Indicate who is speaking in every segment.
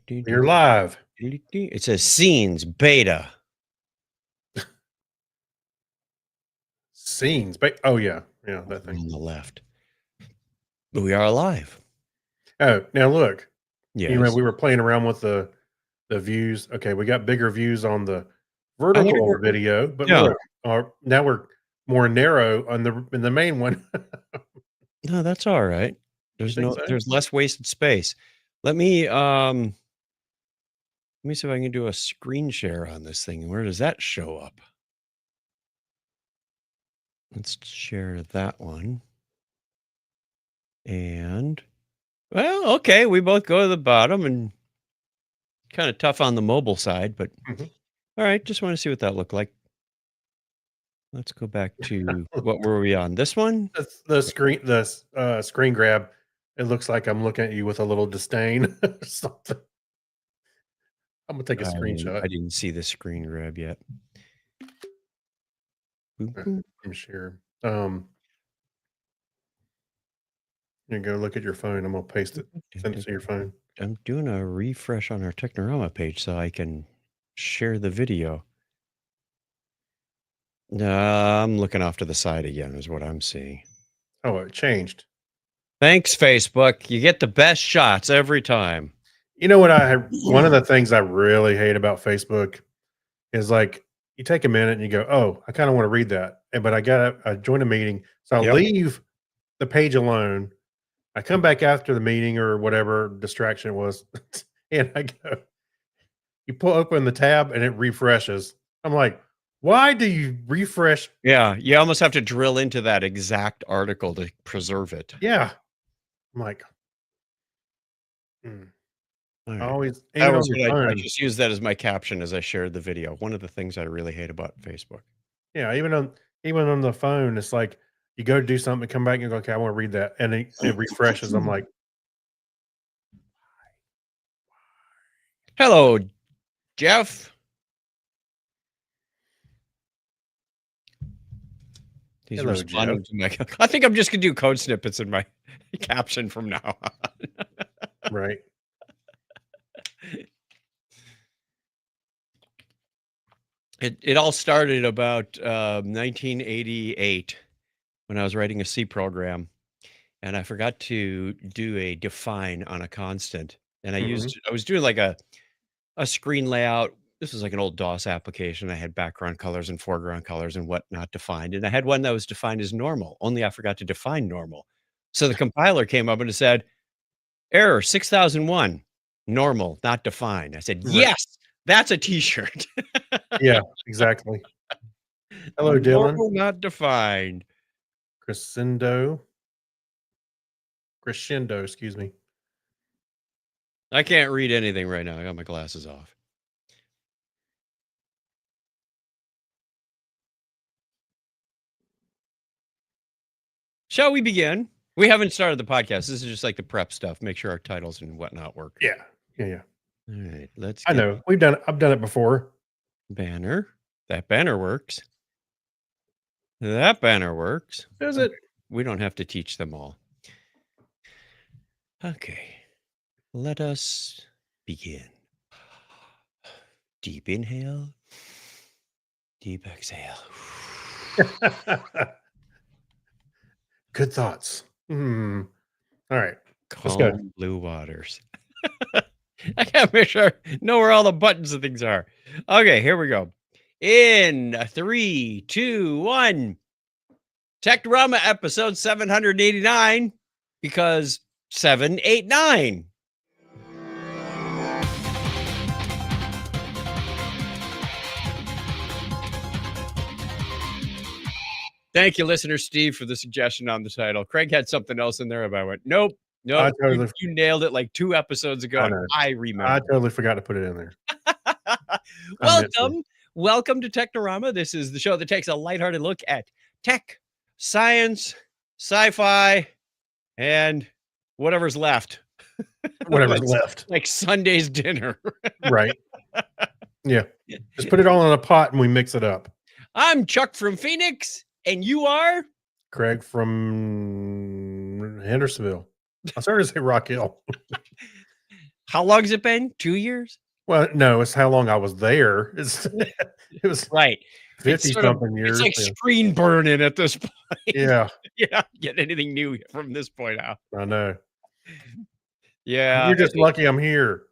Speaker 1: You're live.
Speaker 2: It says scenes beta.
Speaker 1: Scenes. Oh, yeah. Yeah, that
Speaker 2: On
Speaker 1: thing.
Speaker 2: the left. We are alive.
Speaker 1: Oh, now look. You remember
Speaker 2: Yes.
Speaker 1: we were playing around with the views. Okay, we got bigger views on the
Speaker 2: I wonder
Speaker 1: vertical
Speaker 2: where,
Speaker 1: video, but
Speaker 2: yeah.
Speaker 1: look, now we're more narrow on in the main one.
Speaker 2: No, that's all right.
Speaker 1: You think so?
Speaker 2: There's less wasted space. Let me see if I can do a screen share on this thing. Where does that show up? Let's share that one. And well, okay, we both go to the bottom and kind of tough on the mobile side, but
Speaker 1: Mhm.
Speaker 2: all right, just want to see what that looked like. Let's go back to what were we on? This one?
Speaker 1: The screen grab. It looks like I'm looking at you with a little disdain or something. I'm gonna take a screenshot.
Speaker 2: I didn't see the screen grab yet. Boop, boop.
Speaker 1: I'm sure. You go look at your phone. I'm gonna paste it. Send it to your phone.
Speaker 2: I'm doing a refresh on our Technorama page so I can share the video. I'm looking off to the side again is what I'm seeing.
Speaker 1: Oh, it changed.
Speaker 2: Thanks, Facebook. You get the best shots every time.
Speaker 1: You know what one of the things I really hate about Facebook is like you take a minute and you go, "Oh, I kind of want to read that." But I join a meeting. So I
Speaker 2: Yep.
Speaker 1: leave the page alone. I come back after the meeting or whatever distraction it was, and I go, you pull open the tab and it refreshes. I'm like, "Why do you refresh?"
Speaker 2: Yeah, you almost have to drill into that exact article to preserve it.
Speaker 1: Yeah. I'm like,
Speaker 2: Right.
Speaker 1: always
Speaker 2: That
Speaker 1: aim on
Speaker 2: was
Speaker 1: your
Speaker 2: what I
Speaker 1: phone.
Speaker 2: just used that as my caption as I shared the video. One of the things I really hate about Facebook.
Speaker 1: Yeah, even on the phone, it's like you go do something, come back and go, "Okay, I want to read that," and it refreshes. I'm like,
Speaker 2: Hello, Jeff. He's
Speaker 1: "Hello,
Speaker 2: responding
Speaker 1: Jeff."
Speaker 2: to my. I think I'm just gonna do code snippets in my caption from now on.
Speaker 1: Right.
Speaker 2: It all started about 1988 when I was writing a C program, and I forgot to do a define on a constant, and
Speaker 1: Mhm.
Speaker 2: I was doing like a screen layout. This was like an old DOS application. I had background colors and foreground colors and whatnot defined, and I had one that was defined as normal. Only I forgot to define normal, so the compiler came up and it said, "Error 6001, normal, not defined." I said,
Speaker 1: Right.
Speaker 2: "Yes, that's a T-shirt."
Speaker 1: Yeah, exactly. Hello, Dylan.
Speaker 2: Normal, not defined.
Speaker 1: Crescendo. Crescendo, excuse me.
Speaker 2: I can't read anything right now. I got my glasses off. Shall we begin? We haven't started the podcast. This is just like the prep stuff. Make sure our titles and whatnot work.
Speaker 1: Yeah. Yeah.
Speaker 2: All right, let's
Speaker 1: I
Speaker 2: get
Speaker 1: know. I've done it before.
Speaker 2: banner. That banner works. That banner works.
Speaker 1: Is it?
Speaker 2: We don't have to teach them all. Okay, let us begin. Deep inhale, deep exhale.
Speaker 1: Good thoughts. All right. Let's go.
Speaker 2: Calm blue waters. I gotta make sure know where all the buttons and things are. Okay, here we go. In 3, 2, 1. Technorama episode 789 because 789. Thank you, listener Steve, for the suggestion on the title. Craig had something else in there, but I went, nope,
Speaker 1: I
Speaker 2: you,
Speaker 1: totally
Speaker 2: nailed it like 2 episodes ago,
Speaker 1: I
Speaker 2: and
Speaker 1: know.
Speaker 2: I
Speaker 1: I
Speaker 2: remember.
Speaker 1: totally forgot to put it in there. I meant to.
Speaker 2: Welcome to Technorama. This is the show that takes a lighthearted look at tech, science, sci-fi, and whatever's left.
Speaker 1: Whatever's left.
Speaker 2: Like Sunday's dinner.
Speaker 1: Right. Yeah. Just put it all in a pot and we mix it up.
Speaker 2: I'm Chuck from Phoenix, and you are?
Speaker 1: Craig from Hendersonville. I started to say Rock Hill.
Speaker 2: How long has it been? 2 years?
Speaker 1: Well, no, it's how long I was there. It was
Speaker 2: Right. It's
Speaker 1: 50
Speaker 2: sort of
Speaker 1: something
Speaker 2: it's
Speaker 1: years.
Speaker 2: like
Speaker 1: Yeah.
Speaker 2: screen burning at this point.
Speaker 1: Yeah,
Speaker 2: Yeah, get anything new from this point out.
Speaker 1: I know.
Speaker 2: Yeah,
Speaker 1: You're just lucky I'm here.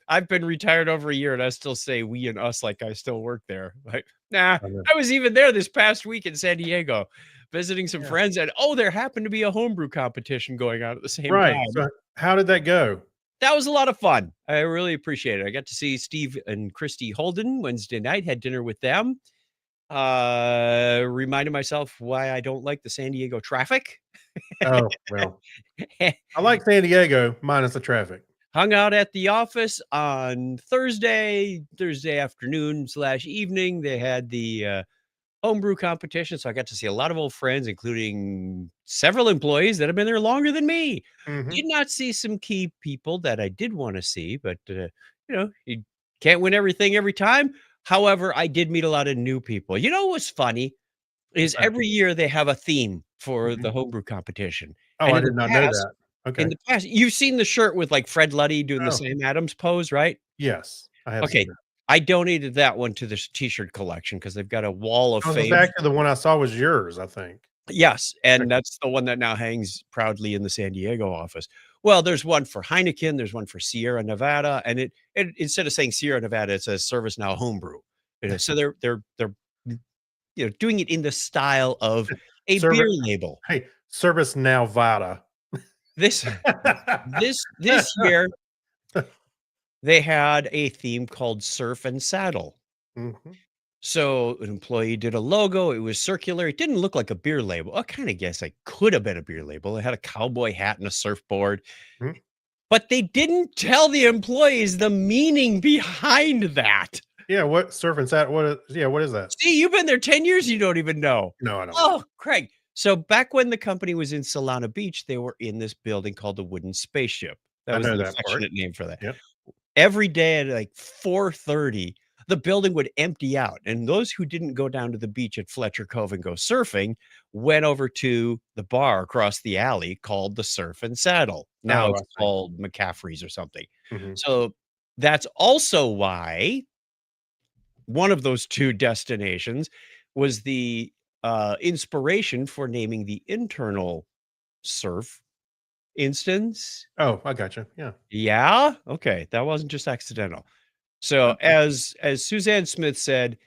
Speaker 2: I've been retired over a year, and I still say we and us like I still work there. Like, nah,
Speaker 1: I know.
Speaker 2: I was even there this past week in San Diego visiting some
Speaker 1: Yeah.
Speaker 2: friends, and oh, there happened to be a homebrew competition going on at the same
Speaker 1: Right.
Speaker 2: time.
Speaker 1: So how did that go?
Speaker 2: That was a lot of fun. I really appreciate it. I got to see Steve and Christy Holden Wednesday night, had dinner with them. Reminded myself why I don't like the San Diego traffic.
Speaker 1: Oh, well, I like San Diego minus the traffic.
Speaker 2: Hung out at the office on Thursday afternoon/evening. They had the homebrew competition, so I got to see a lot of old friends, including several employees that have been there longer than me.
Speaker 1: Mhm.
Speaker 2: Did not see some key people that I did want to see, but you can't win everything every time. However, I did meet a lot of new people. You know what's funny is
Speaker 1: Okay.
Speaker 2: every year they have a theme for
Speaker 1: Mhm.
Speaker 2: the homebrew competition.
Speaker 1: Oh,
Speaker 2: And
Speaker 1: I did not know that.
Speaker 2: in
Speaker 1: Okay.
Speaker 2: the past, you've seen the shirt with like Fred Luddy doing the
Speaker 1: Oh,
Speaker 2: Sam Adams pose, right?
Speaker 1: yes, I have seen
Speaker 2: Okay.
Speaker 1: that.
Speaker 2: I donated that one to this t-shirt collection because they've got a wall of
Speaker 1: Oh,
Speaker 2: fame.
Speaker 1: actually, the one I saw was yours, I think.
Speaker 2: Yes, and
Speaker 1: Okay.
Speaker 2: that's the one that now hangs proudly in the San Diego office. Well, there's one for Heineken, there's one for Sierra Nevada, and it instead of saying Sierra Nevada, it says Service Now Homebrew. So they're doing it in the style of a
Speaker 1: Service
Speaker 2: beer label.
Speaker 1: Hey, Service Now Vada.
Speaker 2: This this year they had a theme called Surf and Saddle.
Speaker 1: Mhm.
Speaker 2: So an employee did a logo. It was circular. It didn't look like a beer label. I kind of guess it could have been a beer label. It had a cowboy hat and a surfboard,
Speaker 1: Mhm.
Speaker 2: but they didn't tell the employees the meaning behind that.
Speaker 1: Yeah, what Surf and Sat what is that?
Speaker 2: See, you've been there 10 years, you don't even know.
Speaker 1: No, I don't.
Speaker 2: Oh, Craig. So back when the company was in Solana Beach, they were in this building called the Wooden Spaceship. That
Speaker 1: I
Speaker 2: was
Speaker 1: know
Speaker 2: the
Speaker 1: that part.
Speaker 2: affectionate name for that.
Speaker 1: Yep.
Speaker 2: Every day at like 4:30, the building would empty out, and those who didn't go down to the beach at Fletcher Cove and go surfing went over to the bar across the alley called the Surf and Saddle. Now
Speaker 1: Oh, I
Speaker 2: it's
Speaker 1: see.
Speaker 2: called McCaffrey's or something.
Speaker 1: Mhm.
Speaker 2: So that's also why one of those 2 destinations was the inspiration for naming the internal surf instance.
Speaker 1: Oh, I gotcha. Yeah.
Speaker 2: Yeah? Okay, that wasn't just accidental. So
Speaker 1: Okay.
Speaker 2: as Suzanne Smith said,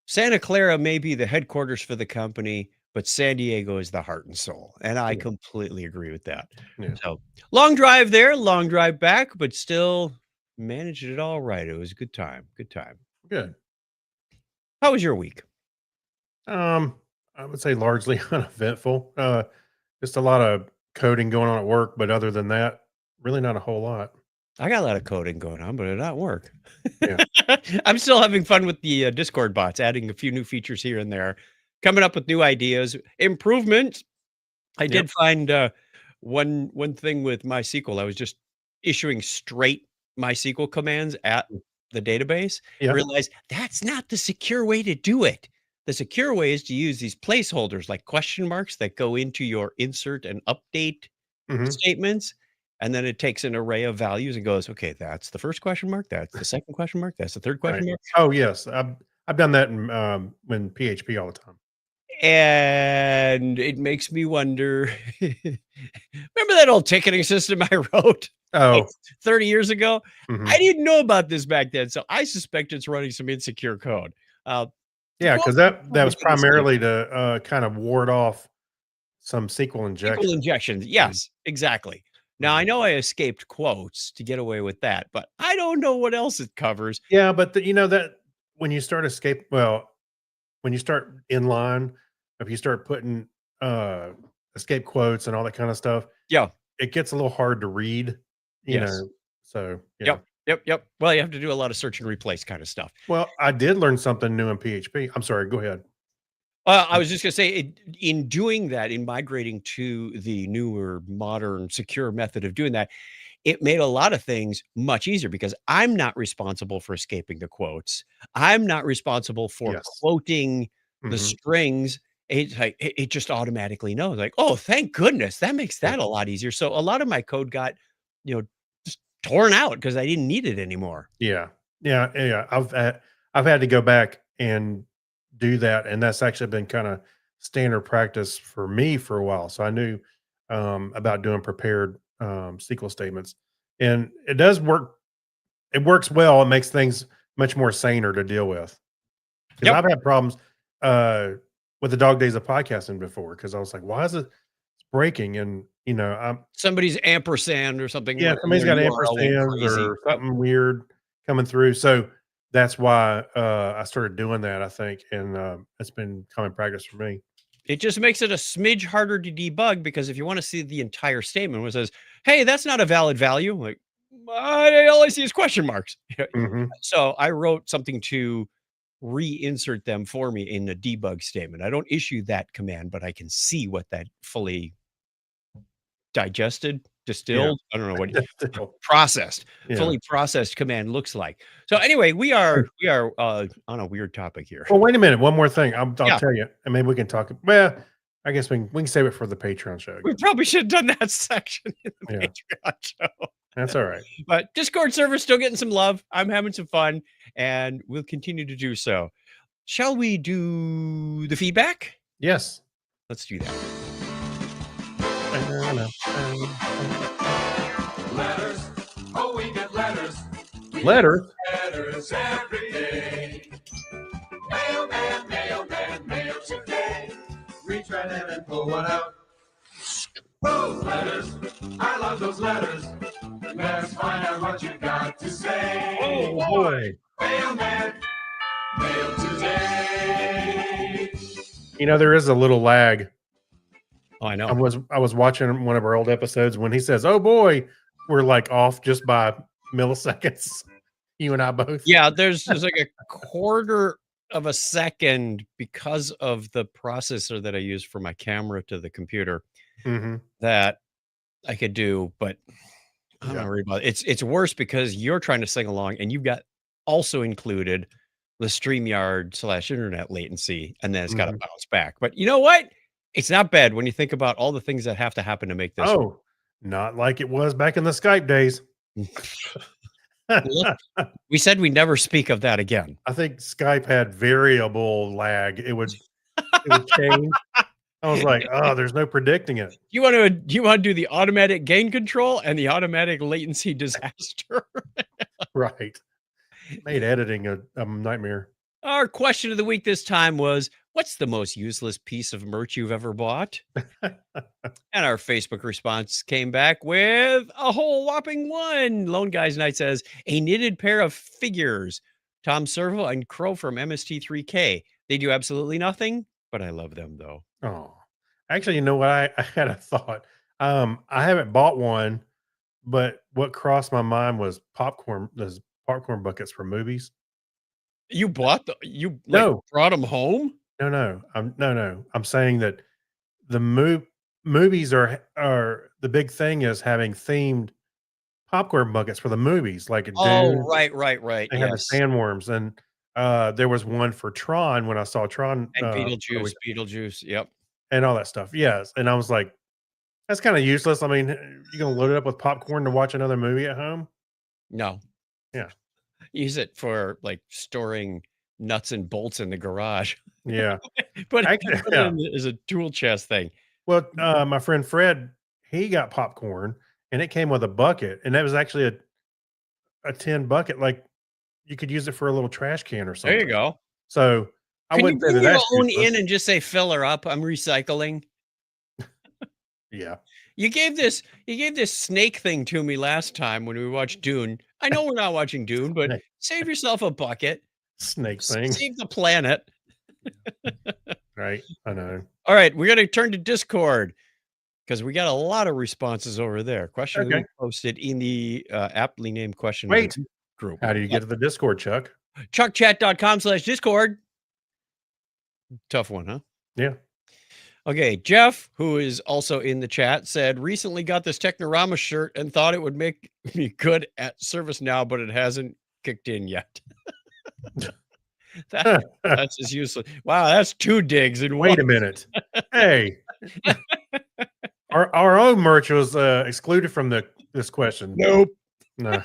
Speaker 2: Santa Clara may be the headquarters for the company, but San Diego is the heart and soul. And I
Speaker 1: Yeah.
Speaker 2: completely agree with that.
Speaker 1: Yeah.
Speaker 2: So long drive there, long drive back, but still managed it all right. It was a good time. Good time.
Speaker 1: Good.
Speaker 2: How was your week?
Speaker 1: I would say largely uneventful. Just a lot of coding going on at work, but other than that, really not a whole lot.
Speaker 2: I got a lot of coding going on, but it not work.
Speaker 1: Yeah.
Speaker 2: I'm still having fun with the Discord bots, adding a few new features here and there, coming up with new ideas, improvement. I
Speaker 1: Yep.
Speaker 2: did find one thing with MySQL. I was just issuing straight MySQL commands at the database.
Speaker 1: Yeah.
Speaker 2: Realized that's not the secure way to do it. The secure way is to use these placeholders like question marks that go into your insert and update
Speaker 1: Mhm.
Speaker 2: statements. And then it takes an array of values and goes, okay, that's the first question mark. That's the second question mark. That's the third question
Speaker 1: Right.
Speaker 2: mark.
Speaker 1: Oh, yes. I've done that in PHP all the time.
Speaker 2: And it makes me wonder, remember that old ticketing system I wrote like
Speaker 1: Oh,
Speaker 2: 30 years ago?
Speaker 1: mhm.
Speaker 2: I didn't know about this back then, so I suspect it's running some insecure code. The
Speaker 1: Yeah,
Speaker 2: quote
Speaker 1: because that was
Speaker 2: improvements in the same
Speaker 1: primarily to kind of ward off some SQL
Speaker 2: SQL
Speaker 1: injection.
Speaker 2: injections.
Speaker 1: Mhm.
Speaker 2: Yes, exactly. Now I
Speaker 1: Mhm.
Speaker 2: know I escaped quotes to get away with that, but I don't know what else it covers.
Speaker 1: Yeah, but that when you start when you start inline, if you start putting uh escape quotes and all that kind of stuff,
Speaker 2: Yeah.
Speaker 1: it gets a little hard to read, you
Speaker 2: Yes.
Speaker 1: know. So yeah.
Speaker 2: Yep. Yep. Yep. Well, you have to do a lot of search and replace kind of stuff.
Speaker 1: Well, I did learn something new in PHP. I'm sorry, go ahead.
Speaker 2: I was just gonna say, in doing that, in migrating to the newer, modern, secure method of doing that, it made a lot of things much easier because I'm not responsible for escaping the quotes. I'm not responsible for
Speaker 1: Yes.
Speaker 2: quoting the
Speaker 1: Mhm.
Speaker 2: strings it's like it just automatically knows. Like, oh, thank goodness, that makes that a lot easier. So a lot of my code got, just torn out because I didn't need it anymore.
Speaker 1: Yeah. Yeah, yeah. I've had to go back and do that, and that's actually been kinda standard practice for me for a while. So I knew, about doing prepared, SQL statements, and it does work. It works well. It makes things much more saner to deal with. Because 'cause
Speaker 2: Yep.
Speaker 1: I've had problems, uh, with the dog days of podcasting before. Because I was like, "Why is it breaking?" And, I'm
Speaker 2: Somebody's ampersand or something
Speaker 1: yeah,
Speaker 2: went,
Speaker 1: somebody's got
Speaker 2: URL went
Speaker 1: ampersands
Speaker 2: crazy.
Speaker 1: or
Speaker 2: Yep.
Speaker 1: something weird coming through. So that's why I started doing that, I think, and it's been common practice for me.
Speaker 2: It just makes it a smidge harder to debug because if you want to see the entire statement where it says, "Hey, that's not a valid value," like, all I see is question marks.
Speaker 1: Hmm.
Speaker 2: So I wrote something to reinsert them for me in the debug statement. I don't issue that command, but I can see what that fully digested,
Speaker 1: Yeah.
Speaker 2: distilled, I don't know what processed,
Speaker 1: Yeah.
Speaker 2: fully processed command looks like. So anyway, we are on a weird topic here.
Speaker 1: Well, wait a minute. One more thing. I'll
Speaker 2: Yeah,
Speaker 1: tell you, and maybe we can talk. Well, I guess we can save it for the Patreon show
Speaker 2: we
Speaker 1: again.
Speaker 2: probably should have done that section in the
Speaker 1: Yeah,
Speaker 2: Patreon show.
Speaker 1: that's all right.
Speaker 2: But Discord server's still getting some love. I'm having some fun, and we'll continue to do so. Shall we do the feedback?
Speaker 1: Yes.
Speaker 2: Let's do that.
Speaker 3: Letters. Oh, we get letters. We
Speaker 1: Letters.
Speaker 3: get letters every day. Mailman, mailman, mail today. Reach right in and pull one out. Those letters. I love those letters. Let's find out what you got to say.
Speaker 1: Oh boy.
Speaker 3: Mailman, mail today.
Speaker 1: There is a little lag.
Speaker 2: Oh, I know.
Speaker 1: I was watching one of our old episodes when he says, "Oh boy," we're like off just by milliseconds. You and I both.
Speaker 2: Yeah, there's like a quarter of a second because of the processor that I use for my camera to the computer
Speaker 1: Hmm.
Speaker 2: that I could do, but I'm
Speaker 1: Yeah.
Speaker 2: not worried about it. It's worse because you're trying to sing along and you've got also included the StreamYard/internet latency, and then it's got to
Speaker 1: Mhm.
Speaker 2: bounce back. But you know what? It's not bad when you think about all the things that have to happen to make this work.
Speaker 1: Oh, not like it was back in the Skype days.
Speaker 2: Look, we said we never speak of that again.
Speaker 1: I think Skype had variable lag. It would change. I was like, "Oh, there's no predicting it."
Speaker 2: You want to do the automatic gain control and the automatic latency disaster?
Speaker 1: Right. Made editing a nightmare.
Speaker 2: Our question of the week this time was, what's the most useless piece of merch you've ever bought? And our Facebook response came back with a whole whopping one. Lone Guys Night says, a knitted pair of figures. Tom Servo and Crow from MST3K. They do absolutely nothing, but I love them though.
Speaker 1: Oh, actually, you know what? I had a thought. I haven't bought one, but what crossed my mind was popcorn. Those popcorn buckets for movies.
Speaker 2: You like
Speaker 1: No,
Speaker 2: brought them home?
Speaker 1: no. No. I'm saying that the movies are the big thing is having themed popcorn buckets for the movies, like a
Speaker 2: Oh,
Speaker 1: Dune.
Speaker 2: right.
Speaker 1: They had the
Speaker 2: Yes.
Speaker 1: sandworms, and there was one for Tron when I saw Tron
Speaker 2: And
Speaker 1: the
Speaker 2: Beetlejuice,
Speaker 1: week-
Speaker 2: Beetlejuice. Yep.
Speaker 1: and all that stuff. Yes, and I was like, that's kind of useless. I mean, you gonna load it up with popcorn to watch another movie at home?
Speaker 2: No.
Speaker 1: Yeah.
Speaker 2: Use it for like storing nuts and bolts in the garage.
Speaker 1: Yeah.
Speaker 2: But
Speaker 1: Actually,
Speaker 2: put it
Speaker 1: yeah.
Speaker 2: in as a tool chest thing.
Speaker 1: Well, my friend Fred, he got popcorn, and it came with a bucket, and that was actually a tin bucket. Like you could use it for a little trash can or
Speaker 2: There you
Speaker 1: something.
Speaker 2: go.
Speaker 1: So I
Speaker 2: Can you
Speaker 1: wouldn't say
Speaker 2: bring
Speaker 1: that
Speaker 2: your
Speaker 1: that's
Speaker 2: own
Speaker 1: useless.
Speaker 2: in and just say fill her up? I'm recycling.
Speaker 1: Yeah.
Speaker 2: You gave this snake thing to me last time when we watched Dune. I know we're not watching Dune, but
Speaker 1: Snake.
Speaker 2: save yourself a bucket.
Speaker 1: Snake thing,
Speaker 2: Save the planet.
Speaker 1: right? I know.
Speaker 2: All right, we're gonna turn to Discord because we got a lot of responses over there. Question of the
Speaker 1: Okay.
Speaker 2: week posted in the aptly named question of
Speaker 1: Wait.
Speaker 2: the week group.
Speaker 1: How do you get to the Discord, Chuck?
Speaker 2: chuckchat.com/discord. Tough one, huh?
Speaker 1: Yeah.
Speaker 2: Okay, Jeff, who is also in the chat, said recently got this Technorama shirt and thought it would make me good at ServiceNow, but it hasn't kicked in yet. That's just useless. Wow, that's 2 digs in
Speaker 1: Wait
Speaker 2: one.
Speaker 1: a minute. Hey, our own merch was excluded from this question.
Speaker 2: Nope.
Speaker 1: No.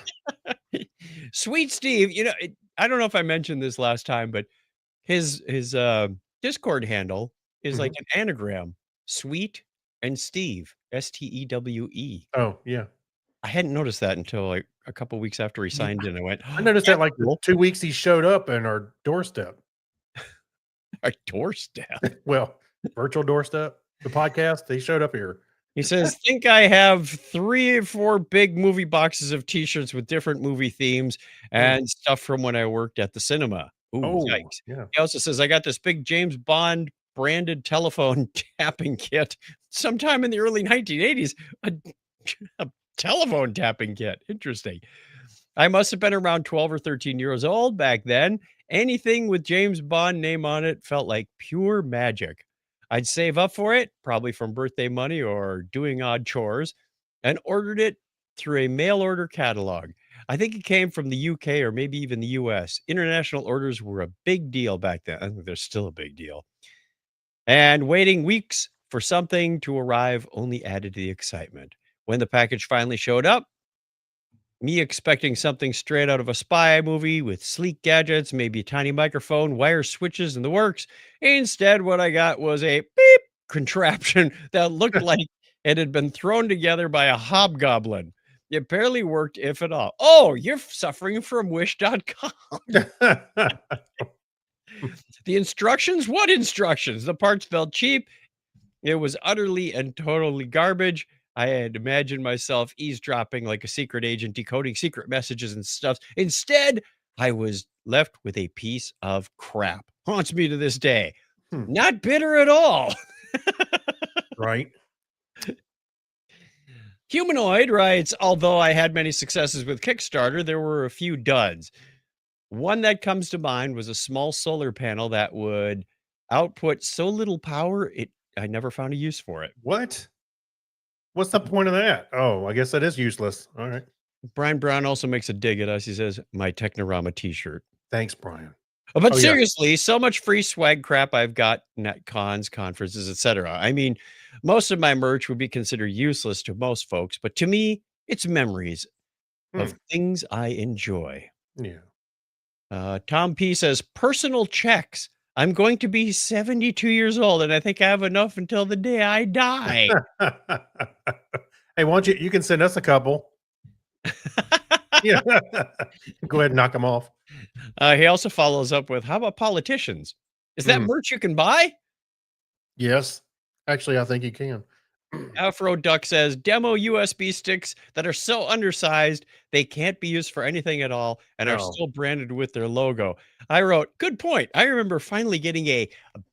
Speaker 2: Sweet Steve, I don't know if I mentioned this last time, but his Discord handle is like
Speaker 1: Mhm.
Speaker 2: an anagram, Sweet and Steve, Stewe.
Speaker 1: Oh, yeah.
Speaker 2: I hadn't noticed that until like a couple weeks after he
Speaker 1: Yeah,
Speaker 2: signed in. I went,
Speaker 1: I noticed that
Speaker 2: "That's
Speaker 1: like the
Speaker 2: cool."
Speaker 1: 2 weeks he showed up in our doorstep.
Speaker 2: Our doorstep.
Speaker 1: Well, virtual doorstep, the podcast, they showed up here.
Speaker 2: He says, think I have 3 or 4 big movie boxes of t-shirts with different movie themes and stuff from when I worked at the cinema. Ooh,
Speaker 1: Oh,
Speaker 2: yikes.
Speaker 1: yeah.
Speaker 2: He also says, I got this big James Bond branded telephone tapping kit sometime in the early 1980s. A, a telephone tapping kit. Interesting. I must have been around 12 or 13 years old back then. Anything with James Bond name on it felt like pure magic. I'd save up for it, probably from birthday money or doing odd chores, and ordered it through a mail order catalog. I think it came from the UK or maybe even the US. International orders were a big deal back then. I think they're still a big deal. And waiting weeks for something to arrive only added to the excitement. When the package finally showed up, me expecting something straight out of a spy movie with sleek gadgets, maybe a tiny microphone, wire switches, and the works. Instead, what I got was a beep contraption that looked like it had been thrown together by a hobgoblin. It barely worked, if at all. Oh, you're suffering from wish.com. The instructions? What instructions? The parts felt cheap. It was utterly and totally garbage. I had imagined myself eavesdropping like a secret agent, decoding secret messages and stuff. Instead, I was left with a piece of crap. Haunts me to this day.
Speaker 1: Hmm.
Speaker 2: Not bitter at all.
Speaker 1: Right.
Speaker 2: Humanoid writes, although I had many successes with Kickstarter, there were a few duds. One that comes to mind was a small solar panel that would output so little power, I never found a use for it.
Speaker 1: What? What's the point of that? Oh, I guess that is useless. All right.
Speaker 2: Brian Brown also makes a dig at us. He says, my Technorama t-shirt.
Speaker 1: Thanks, Brian.
Speaker 2: But
Speaker 1: Oh, yeah.
Speaker 2: seriously, so much free swag crap I've got at cons, conferences, etc. I mean, most of my merch would be considered useless to most folks, but to me, it's memories of things I enjoy.
Speaker 1: Yeah.
Speaker 2: Tom P says, personal checks. I'm going to be 72 years old, and I think I have enough until the day I die.
Speaker 1: Hey, why don't you can send us a couple. Yeah. Go ahead and knock them off.
Speaker 2: He also follows up with, how about politicians? Is that merch you can buy?
Speaker 1: Yes. Actually, I think you can.
Speaker 2: Afro Duck says, demo USB sticks that are so undersized they can't be used for anything at all and are
Speaker 1: No.
Speaker 2: still branded with their logo. I wrote, good point. I remember finally getting a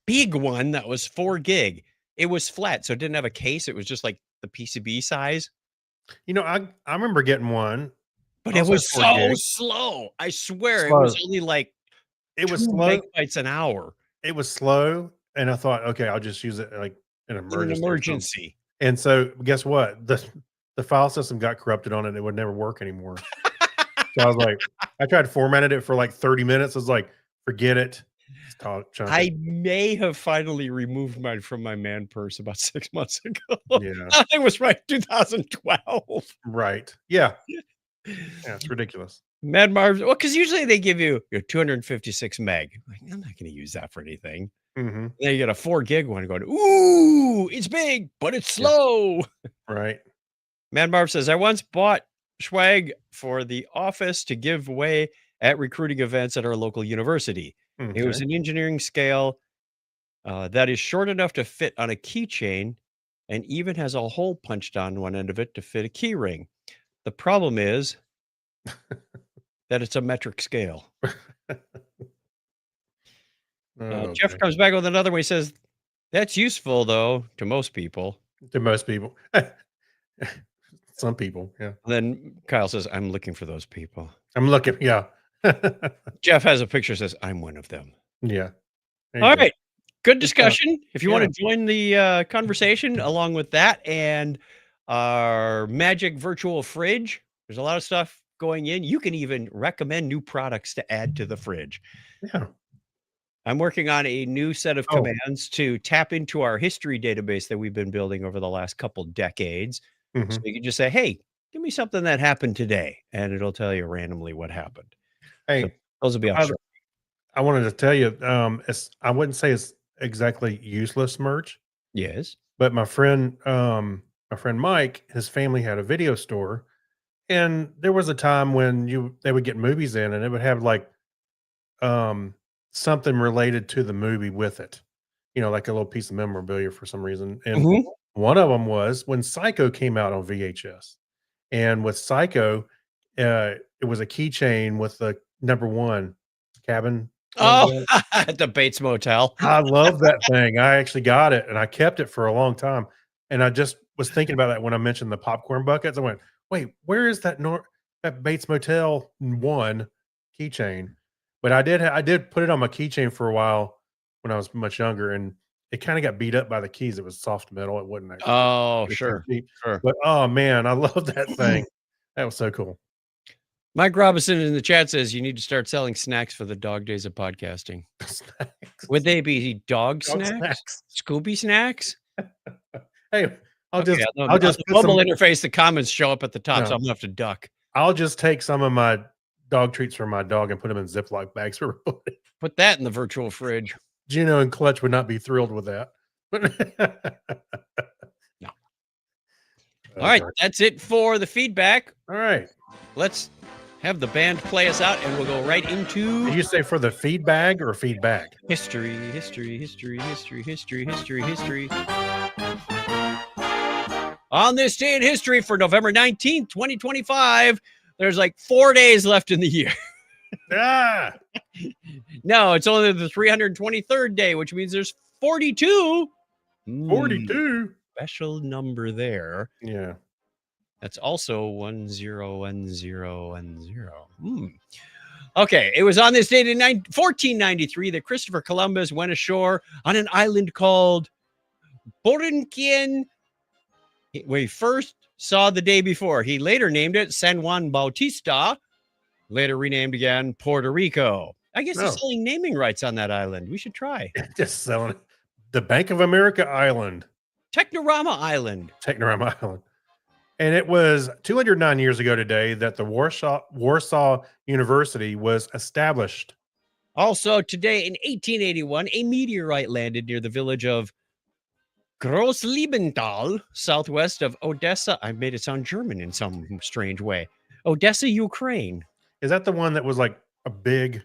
Speaker 2: big one that was 4 gig. It was flat, so it didn't have a case. It was just like the PCB size.
Speaker 1: You know, I remember getting one.
Speaker 2: But it
Speaker 1: Also
Speaker 2: was
Speaker 1: 4
Speaker 2: so
Speaker 1: gig.
Speaker 2: slow. I swear it was
Speaker 1: Slow.
Speaker 2: only like
Speaker 1: It was
Speaker 2: 2
Speaker 1: slow.
Speaker 2: megabytes an hour.
Speaker 1: It was slow, and I thought, okay, I'll just use it like an
Speaker 2: In an
Speaker 1: emergency. or something.
Speaker 2: emergency.
Speaker 1: And so, guess what? The file system got corrupted on it. It would never work anymore. So I was like, I tried formatting it for like 30 minutes. I was like, forget it. Chunk it.
Speaker 2: I may have finally removed mine from my man purse about 6 months ago.
Speaker 1: Yeah.
Speaker 2: I think it was right 2012.
Speaker 1: Right. Yeah. Yeah. It's ridiculous.
Speaker 2: Mad Marv, well, because usually they give you your 256 meg. Like, I'm not going to use that for anything.
Speaker 1: Mm-hmm.
Speaker 2: Then you get a 4 gig one going, ooh, it's big, but it's slow.
Speaker 1: Right.
Speaker 2: Mad Marv says, I once bought swag for the office to give away at recruiting events at our local university. It was
Speaker 1: Okay.
Speaker 2: an engineering scale that is short enough to fit on a keychain and even has a hole punched on one end of it to fit a key ring. The problem is that it's a metric scale. Jeff
Speaker 1: Okay.
Speaker 2: comes back with another one. He says, that's useful, though, to most people.
Speaker 1: To most people. Some people. Yeah.
Speaker 2: And then Kyle says, I'm looking for those people.
Speaker 1: I'm looking. Yeah.
Speaker 2: Jeff has a picture, says, I'm one of them.
Speaker 1: Yeah. There you
Speaker 2: All
Speaker 1: go.
Speaker 2: right. Good
Speaker 1: Good stuff.
Speaker 2: discussion. If you want
Speaker 1: Yeah.
Speaker 2: to join the conversation along with that and our magic virtual fridge, there's a lot of stuff going in. You can even recommend new products to add to the fridge.
Speaker 1: Yeah.
Speaker 2: I'm working on a new set of
Speaker 1: Oh.
Speaker 2: commands to tap into our history database that we've been building over the last couple decades. So
Speaker 1: Mhm.
Speaker 2: you can just say, "Hey, give me something that happened today," and it'll tell you randomly what happened. So
Speaker 1: Hey,
Speaker 2: those will be up
Speaker 1: I
Speaker 2: short.
Speaker 1: I wanted to tell you, I wouldn't say it's exactly useless merch,
Speaker 2: Yes.
Speaker 1: but my friend Mike, his family had a video store, and there was a time when they would get movies in, and it would have like um, something related to the movie with it, like a little piece of memorabilia for some reason. And
Speaker 2: Mhm.
Speaker 1: one of them was when Psycho came out on VHS, and with Psycho, it was a keychain with the number one cabin.
Speaker 2: Oh,
Speaker 1: Logo.
Speaker 2: at the Bates Motel.
Speaker 1: I love that thing. I actually got it and I kept it for a long time. And I just was thinking about that when I mentioned the popcorn buckets. I went, wait, where is that Bates Motel one keychain? But I did put it on my keychain for a while when I was much younger, and it kind of got beat up by the keys. It was soft metal. It wasn't actually
Speaker 2: Oh,
Speaker 1: anything
Speaker 2: sure,
Speaker 1: cheap.
Speaker 2: sure.
Speaker 1: But oh man, I love that thing. That was so cool.
Speaker 2: Mike Robinson in the chat says you need to start selling snacks for the dog days of podcasting.
Speaker 1: Snacks.
Speaker 2: Would they be dog
Speaker 1: Dog
Speaker 2: snacks?
Speaker 1: snacks.
Speaker 2: Scooby snacks?
Speaker 1: Hey,
Speaker 2: Okay,
Speaker 1: I'll
Speaker 2: on
Speaker 1: just
Speaker 2: the
Speaker 1: put
Speaker 2: mobile
Speaker 1: some.
Speaker 2: interface, the comments show up at the top, so
Speaker 1: No,
Speaker 2: I'm gonna have to duck.
Speaker 1: I'll just take some of my dog treats from my dog and put them in Ziploc bags for everybody.
Speaker 2: Put that in the virtual fridge.
Speaker 1: Juno and Clutch would not be thrilled with that. But
Speaker 2: No.
Speaker 1: Oh,
Speaker 2: All right,
Speaker 1: darn.
Speaker 2: that's it for the feedback.
Speaker 1: All right.
Speaker 2: Let's have the band play us out, and we'll go right
Speaker 1: Did
Speaker 2: into
Speaker 1: you say for the feedback or feedback?
Speaker 2: history, history, history, history, history, history, history. On this day in history for November 19th, 2025, there's like 4 days left in the year.
Speaker 1: Ah,
Speaker 2: No, it's only the 323rd day, which means there's 42.
Speaker 1: 42.
Speaker 2: Special number there.
Speaker 1: Yeah.
Speaker 2: That's also 101010. Okay, it was on this date in 1493 that Christopher Columbus went ashore on an island called Borinquen, where he first saw the day before. He later named it San Juan Bautista, later renamed again Puerto Rico. I guess they're
Speaker 1: No.
Speaker 2: selling naming rights on that island. We should try.
Speaker 1: Just selling it. The Bank of America Island,
Speaker 2: Technorama Island.
Speaker 1: Technorama Island. And it was 209 years ago today that the Warsaw University was established.
Speaker 2: Also, today in 1881, a meteorite landed near the village of Großliebenthal, southwest of Odessa. I made it sound German in some strange way. Odessa, Ukraine.
Speaker 1: Is that the one that was like a big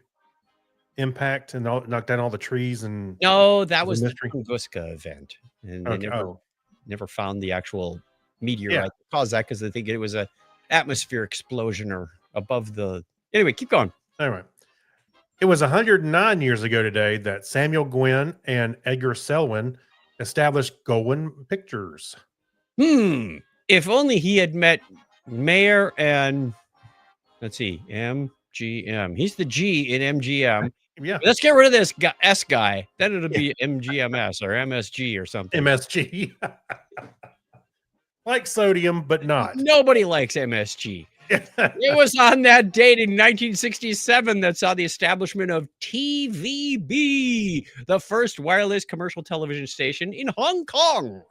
Speaker 1: impact and knocked down all the trees? And
Speaker 2: No, that
Speaker 1: It's a
Speaker 2: was the
Speaker 1: mystery.
Speaker 2: Tunguska event. And they
Speaker 1: Okay.
Speaker 2: never found the actual meteorite
Speaker 1: Yeah.
Speaker 2: that caused that because they think it was a atmosphere explosion or above the. Anyway, keep going.
Speaker 1: Anyway, it was 109 years ago today that Samuel Gwynn and Edgar Selwyn established Goldwyn Pictures.
Speaker 2: If only he had met Mayer and let's see, MGM. He's the G in MGM.
Speaker 1: Yeah,
Speaker 2: Let's get rid of this S guy. Then it'll be MGMS or MSG or something.
Speaker 1: MSG. Like sodium, but not.
Speaker 2: Nobody likes MSG. It was on that date in 1967 that saw the establishment of TVB, the first wireless commercial television station in Hong Kong.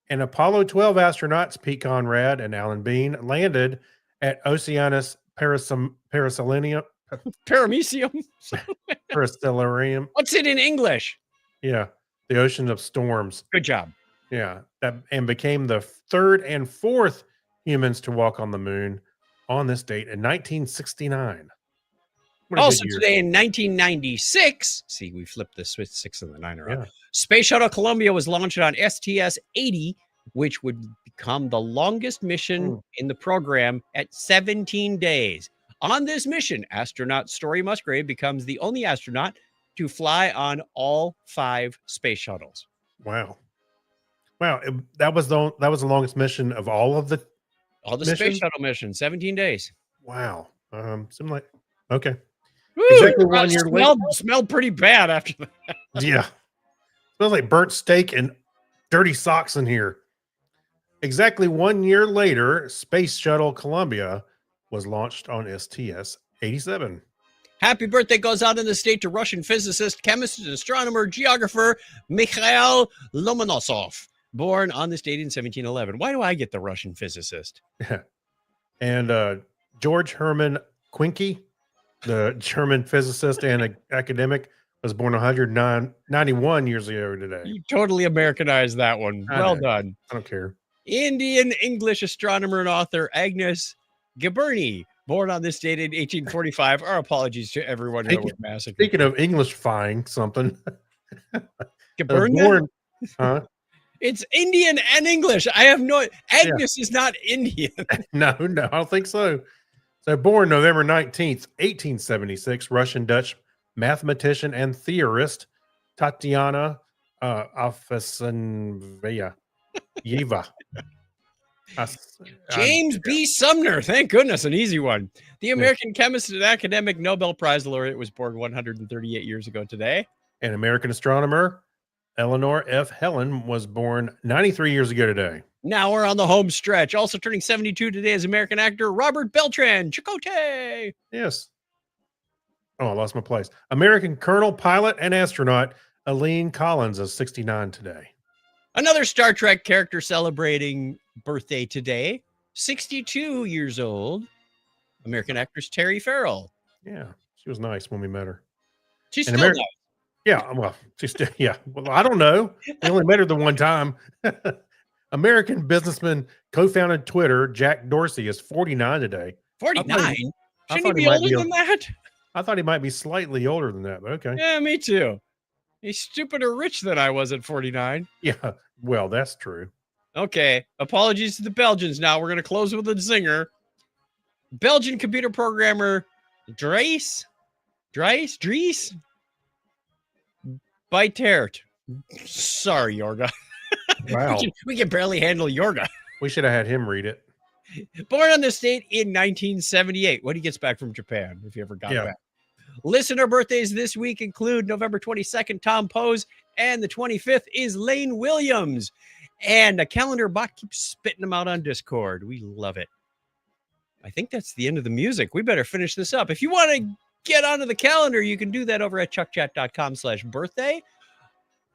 Speaker 1: And Apollo 12 astronauts Pete Conrad and Alan Bean landed at Oceanus Paracelsium.
Speaker 2: Paramecium.
Speaker 1: Parastellarium.
Speaker 2: What's it in English?
Speaker 1: Yeah, the ocean of storms.
Speaker 2: Good job.
Speaker 1: Yeah, and became the third and fourth humans to walk on the moon on this date in 1969. What a
Speaker 2: Also
Speaker 1: big year.
Speaker 2: today in 1996, see, we flipped the switch 6 and the 9 around.
Speaker 1: Yeah.
Speaker 2: Space Shuttle Columbia was launched on STS-80, which would become the longest mission in the program at 17 days. On this mission, astronaut Story Musgrave becomes the only astronaut to fly on all 5 space shuttles.
Speaker 1: Wow. Wow, that was the longest mission of all of the.
Speaker 2: All the
Speaker 1: Mission?
Speaker 2: space shuttle missions, 17 days.
Speaker 1: Wow. Seemed like okay.
Speaker 2: Woo!
Speaker 1: Exactly 1 year later.
Speaker 2: Smelled pretty bad after that.
Speaker 1: Yeah. Smells like burnt steak and dirty socks in here. Exactly 1 year later, Space Shuttle Columbia was launched on STS-87.
Speaker 2: Happy birthday goes out in the state to Russian physicist, chemist, and astronomer, geographer Mikhail Lomonosov, born on this date in 1711. Why do I get the Russian physicist?
Speaker 1: And George Herman Quincke, the German physicist and academic, was born 191 years ago today.
Speaker 2: You totally Americanized that one.
Speaker 1: I
Speaker 2: Well
Speaker 1: know.
Speaker 2: done.
Speaker 1: I don't care.
Speaker 2: Indian English astronomer and author Agnes Gaburni, born on this date in 1845. Our apologies to everyone who was massacred.
Speaker 1: Speaking of Englishifying something,
Speaker 2: Gaburni?
Speaker 1: born, huh?
Speaker 2: It's Indian and English. I have no. Agnes is not Indian.
Speaker 1: No, I don't think so. So born November 19th, 1876, Russian-Dutch mathematician and theorist Tatiana Afanasyevna Yeva.
Speaker 2: James B. Sumner. Thank goodness, an easy one. The American chemist and academic Nobel Prize laureate was born 138 years ago today.
Speaker 1: An American astronomer, Eleanor F. Helen, was born 93 years ago today.
Speaker 2: Now we're on the home stretch. Also turning 72 today is American actor Robert Beltran. Chakotay.
Speaker 1: Yes. Oh, I lost my place. American colonel, pilot, and astronaut Aline Collins is 69 today.
Speaker 2: Another Star Trek character celebrating birthday today. 62 years old. American actress Terry Farrell.
Speaker 1: Yeah, she was nice when we met her.
Speaker 2: She's
Speaker 1: And
Speaker 2: still
Speaker 1: Ameri-
Speaker 2: nice.
Speaker 1: Yeah, well, she's still, yeah. Well, I don't know. We only met her the one time. American businessman co-founded Twitter, Jack Dorsey, is 49 today.
Speaker 2: 49?
Speaker 1: I
Speaker 2: Shouldn't he
Speaker 1: thought
Speaker 2: be
Speaker 1: he might
Speaker 2: older
Speaker 1: be
Speaker 2: than that?
Speaker 1: I thought he might be slightly older than that, but okay.
Speaker 2: Yeah, me too. He's stupider rich than I was at 49.
Speaker 1: Yeah, well, that's true.
Speaker 2: Okay, apologies to the Belgians now. We're going to close with a zinger. Belgian computer programmer Dries Bijtert. Sorry, Yorga.
Speaker 1: Wow.
Speaker 2: we can barely handle Yorga.
Speaker 1: We should have had him read it.
Speaker 2: Born on this date in 1978 when he gets back from Japan, if he ever got
Speaker 1: Yeah.
Speaker 2: back. Listener birthdays this week include November 22nd, Tom Pose, and the 25th is Lane Williams. And a calendar bot keeps spitting them out on Discord. We love it. I think that's the end of the music. We better finish this up. If you want to get onto the calendar, you can do that over at chuckchat.com/birthday.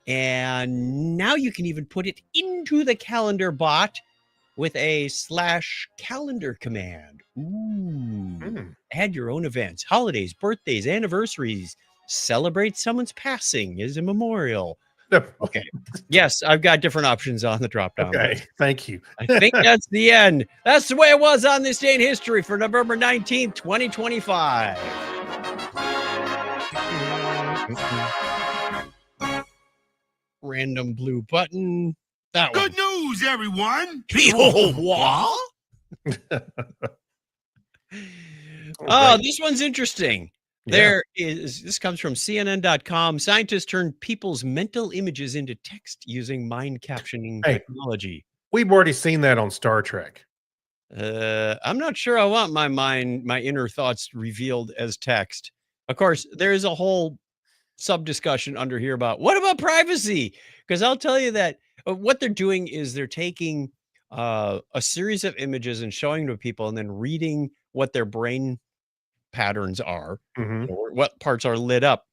Speaker 2: And now you can even put it into the calendar bot with a /calendar command. Ooh. Add your own events, holidays, birthdays, anniversaries. Celebrate someone's passing as a memorial. Okay. Yes, I've got different options on the drop down.
Speaker 1: Okay, thank you.
Speaker 2: I think that's the end. That's the way it was on this day in history for November 19th, 2025. Random blue button. That one.
Speaker 3: Good news, everyone.
Speaker 2: What? Oh, this one's interesting. This comes from CNN.com. Scientists turn people's mental images into text using mind captioning technology.
Speaker 1: We've already seen that on Star Trek.
Speaker 2: I'm not sure I want my inner thoughts revealed as text. Of course, there is a whole sub discussion under here about what about privacy? Because I'll tell you that what they're doing is they're taking a series of images and showing to people and then reading what their brain patterns are, or what parts are lit up,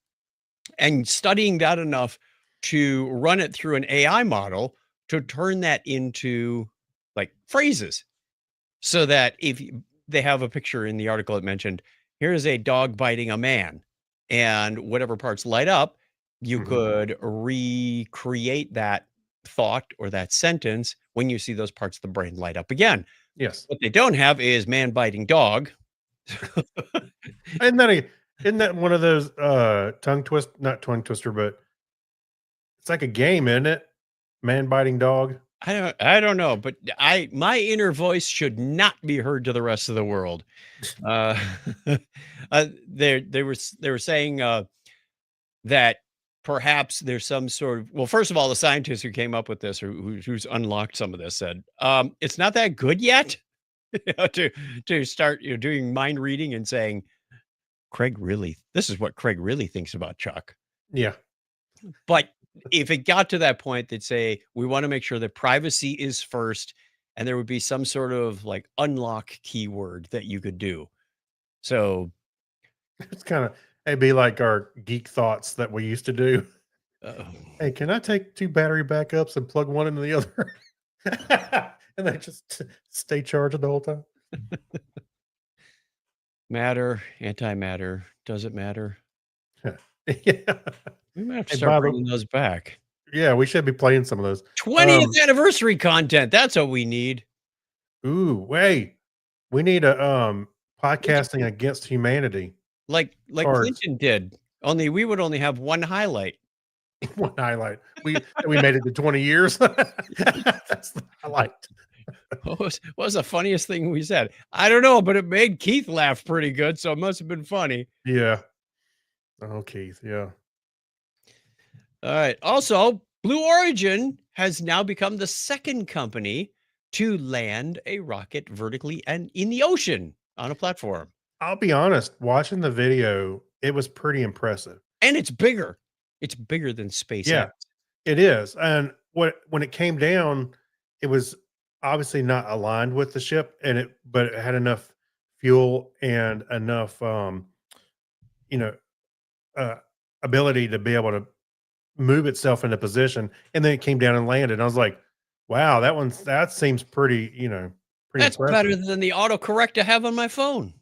Speaker 2: and studying that enough to run it through an AI model to turn that into like phrases. So that if they have a picture in the article it mentioned, here is a dog biting a man, and whatever parts light up, you could recreate that thought or that sentence when you see those parts of the brain light up again.
Speaker 1: Yes.
Speaker 2: What they don't have is man biting dog.
Speaker 1: Isn't that one of those not tongue twister, but it's like a game, isn't it? Man biting dog.
Speaker 2: I don't know, but my inner voice should not be heard to the rest of the world. They were saying that perhaps there's some sort of, well, first of all, the scientist who came up with this or who's unlocked some of this said it's not that good yet. to start doing mind reading and saying this is what Craig really thinks about Chuck.
Speaker 1: Yeah.
Speaker 2: But if it got to that point, they'd say, we want to make sure that privacy is first, and there would be some sort of like unlock keyword that you could do. So,
Speaker 1: It's kind of it'd be like our geek thoughts that we used to do.
Speaker 2: Uh,
Speaker 1: Hey, can I take 2 battery backups and plug one into the other? And they just stay charged the whole time.
Speaker 2: matter, antimatter, does it matter?
Speaker 1: Yeah.
Speaker 2: We might have to
Speaker 1: Hey,
Speaker 2: start
Speaker 1: by the
Speaker 2: bringing those back.
Speaker 1: yeah, we should be playing some of those.
Speaker 2: 20th anniversary content. That's what we need.
Speaker 1: Ooh, wait. We need a podcasting against humanity.
Speaker 2: Like
Speaker 1: Cards.
Speaker 2: Clinton did. Only we would only have one highlight.
Speaker 1: One highlight. We made it to 20 years. That's the highlight.
Speaker 2: What was the funniest thing we said? I don't know, but it made Keith laugh pretty good, so it must have been funny.
Speaker 1: Yeah. Oh, Keith. Yeah.
Speaker 2: All right. Also, Blue Origin has now become the second company to land a rocket vertically and in the ocean on a platform.
Speaker 1: I'll be honest, watching the video, it was pretty impressive.
Speaker 2: And it's bigger. It's bigger than SpaceX.
Speaker 1: Yeah. It is. And when it came down, it was obviously not aligned with the ship but it had enough fuel and enough you know uh ability to be able to move itself into position, and then it came down and landed. I was like, wow, that seems pretty, pretty
Speaker 2: That's
Speaker 1: impressive.
Speaker 2: better than the autocorrect I have on my phone.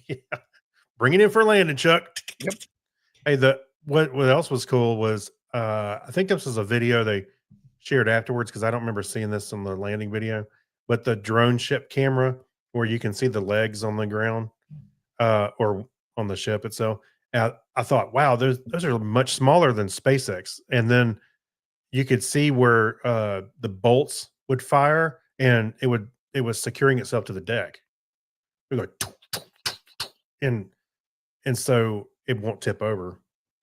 Speaker 1: Yeah. Bring it in for landing, Chuck.
Speaker 2: Yep.
Speaker 1: Hey, what else was cool was I think this was a video they shared afterwards because I don't remember seeing this on the landing video, but the drone ship camera where you can see the legs on the ground or on the ship itself. I thought, wow, those are much smaller than SpaceX. And then you could see where the bolts would fire, and it was securing itself to the deck. It would go, and so it won't tip over.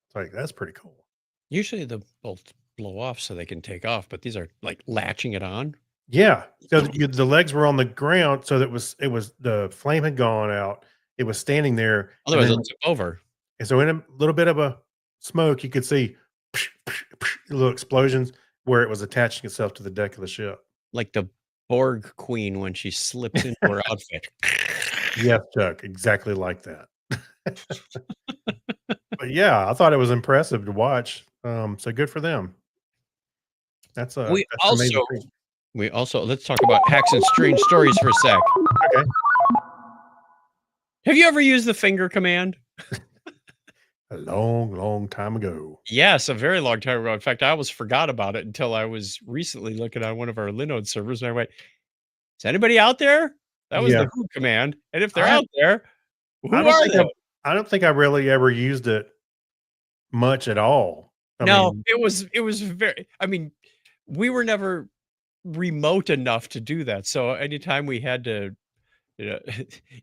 Speaker 1: It's like that's pretty cool.
Speaker 2: Usually the bolts blow off so they can take off, but these are like latching it on.
Speaker 1: Yeah. So the legs were on the ground, so that it was the flame had gone out. It was standing there.
Speaker 2: Otherwise, it'll tip over.
Speaker 1: And so in a little bit of a smoke, you could see little explosions where it was attaching itself to the deck of the ship.
Speaker 2: Like the Borg queen when she slips into her outfit.
Speaker 1: Yes, Chuck, exactly like that. But yeah, I thought it was impressive to watch. So good for them. That's a
Speaker 2: We
Speaker 1: that's an amazing
Speaker 2: also
Speaker 1: thing.
Speaker 2: let's talk about hacks and strange stories for a sec.
Speaker 1: Okay.
Speaker 2: Have you ever used the finger command?
Speaker 1: A long, long time ago.
Speaker 2: Yes, a very long time ago. In fact, I almost forgot about it until I was recently looking on one of our Linode servers, and I went, "Is anybody out there?" That was
Speaker 1: Yeah.
Speaker 2: the who command. And if they're
Speaker 1: I-
Speaker 2: out there, who
Speaker 1: I don't
Speaker 2: are
Speaker 1: think
Speaker 2: they?
Speaker 1: I don't think I really ever used it much at all. I
Speaker 2: No,
Speaker 1: mean,
Speaker 2: it was very. I mean, we were never remote enough to do that. So anytime we had to,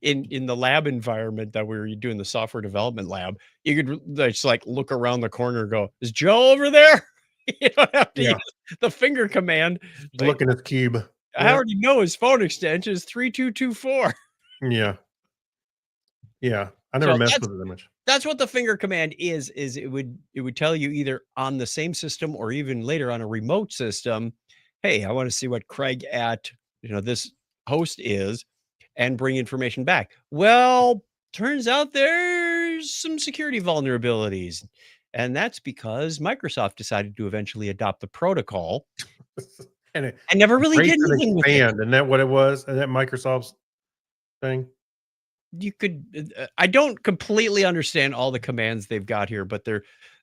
Speaker 2: in the lab environment that we were doing the software development lab, you could just like look around the corner and go, "Is Joe over there?" You don't have to
Speaker 1: Yeah.
Speaker 2: use the finger command. Like,
Speaker 1: looking at the cube.
Speaker 2: I already know his phone extension is 3224.
Speaker 1: Yeah. Yeah. I never
Speaker 2: So
Speaker 1: messed with it that much.
Speaker 2: That's what the finger command is it would tell you either on the same system or even later on a remote system, hey, I want to see what Craig at this host is, and bring information back. Well, turns out there's some security vulnerabilities, and that's because Microsoft decided to eventually adopt the protocol
Speaker 1: And
Speaker 2: and never really
Speaker 1: raise
Speaker 2: did
Speaker 1: and
Speaker 2: anything with it.
Speaker 1: expand. Isn't that what it was? And that Microsoft's thing?
Speaker 2: You could I don't completely understand all the commands they've got here, but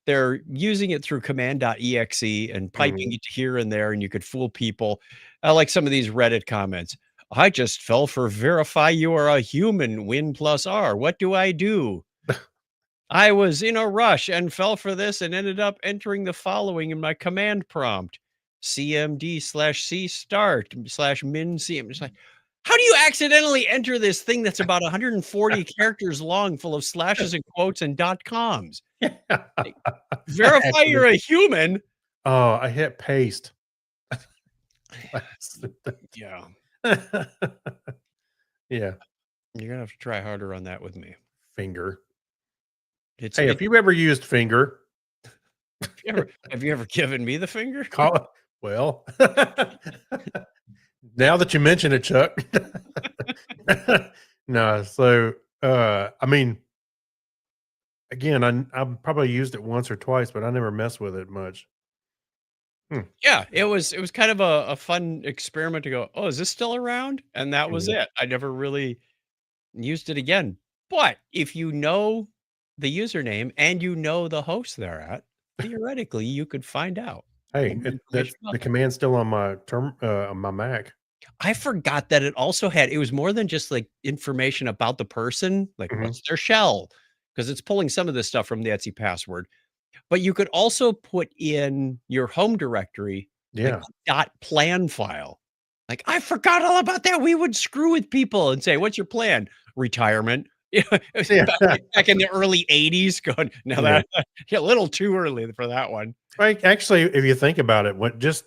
Speaker 2: they're using it through command.exe and piping it here and there, and you could fool people. I like some of these Reddit comments. I just fell for verify you are a human win plus R. What do I do? I was in a rush and fell for this and ended up entering the following in my command prompt: cmd/c start /min cm. It's like, how do you accidentally enter this thing that's about 140 characters long, full of slashes and quotes and .coms? Verify you're a human.
Speaker 1: Oh, I hit paste.
Speaker 2: Yeah.
Speaker 1: Yeah.
Speaker 2: You're gonna have to try harder on that with me.
Speaker 1: Finger.
Speaker 2: It's
Speaker 1: Hey, if you've ever used finger,
Speaker 2: have you ever given me the finger?
Speaker 1: call it. Well, now that you mention it, Chuck. No, so I mean, again, I probably used it once or twice, but I never messed with it much.
Speaker 2: Yeah, it was kind of a fun experiment to go, "Oh, is this still around?" And that was
Speaker 1: Yeah.
Speaker 2: it. I never really used it again. But if you know the username and you know the host they're at, theoretically, you could find out
Speaker 1: Hey,
Speaker 2: any
Speaker 1: that's
Speaker 2: information about
Speaker 1: the
Speaker 2: them.
Speaker 1: command's still on my on my Mac.
Speaker 2: I forgot that it also had it was more than just, like, information about the person, like,
Speaker 1: Mhm.
Speaker 2: what's their shell, because it's pulling some of this stuff from the Etsy password, but you could also put in your home directory, like,
Speaker 1: Yeah.
Speaker 2: a .plan file. Like, I forgot all about that. We would screw with people and say, "What's your plan?" "Retirement." Yeah, it was
Speaker 1: Yeah.
Speaker 2: back in the early '80s going, now
Speaker 1: Yeah.
Speaker 2: that yeah, a little too early for that one.
Speaker 1: Like, actually, if you think about it, what just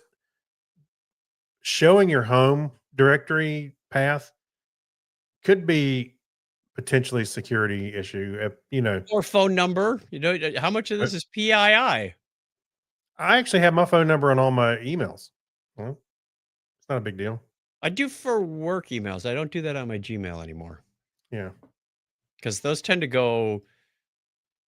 Speaker 1: showing your home directory path could be potentially a security issue.
Speaker 2: Or phone number, how much of
Speaker 1: Uh,
Speaker 2: this is PII?
Speaker 1: I actually have my phone number on all my emails. Well, it's not a big deal.
Speaker 2: I do for work emails. I don't do that on my Gmail anymore
Speaker 1: Yeah.
Speaker 2: because those tend to go,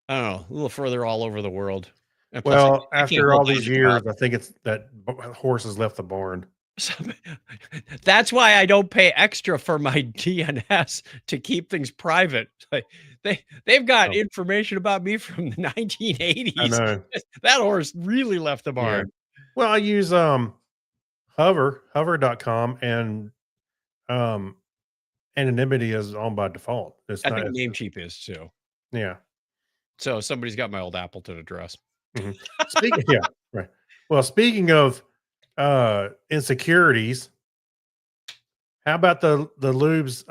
Speaker 2: I don't know, a little further all over the world. And plus,
Speaker 1: Well,
Speaker 2: I can't
Speaker 1: after
Speaker 2: hold
Speaker 1: all
Speaker 2: down
Speaker 1: these
Speaker 2: a job.
Speaker 1: years, I think it's that horse has left the barn.
Speaker 2: So, that's why I don't pay extra for my DNS to keep things private. Like they've got
Speaker 1: Oh,
Speaker 2: information about me from the
Speaker 1: I
Speaker 2: 1980s.
Speaker 1: know.
Speaker 2: That horse really left the
Speaker 1: Yeah.
Speaker 2: barn.
Speaker 1: Well, I use hover.com, and um anonymity is on by default. It's
Speaker 2: I
Speaker 1: not
Speaker 2: think
Speaker 1: it's just
Speaker 2: Namecheap is too.
Speaker 1: yeah.
Speaker 2: So somebody's got my old Appleton address.
Speaker 1: Mhm. Speaking yeah, right. Well, speaking of insecurities, how about the Lube's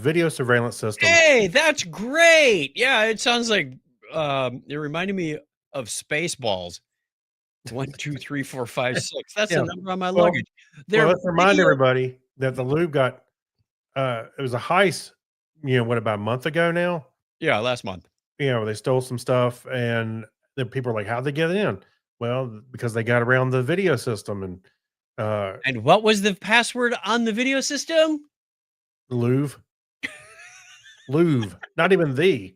Speaker 1: video surveillance system?
Speaker 2: Hey, that's great. Yeah, it sounds like it reminded me of Spaceballs. 1, 2, 3, 4, 5, 6. That's the
Speaker 1: Yeah.
Speaker 2: number on my
Speaker 1: Well
Speaker 2: luggage.
Speaker 1: well,
Speaker 2: Their
Speaker 1: let's remind
Speaker 2: video
Speaker 1: everybody that the Lube got it was a heist, what, about a month ago now?
Speaker 2: yeah, last month.
Speaker 1: They stole some stuff, and the people are like, "How'd they get in?" Well, because they got around the video system, and uh
Speaker 2: And what was the password on the video system?
Speaker 1: Louvre. Louvre, not even the,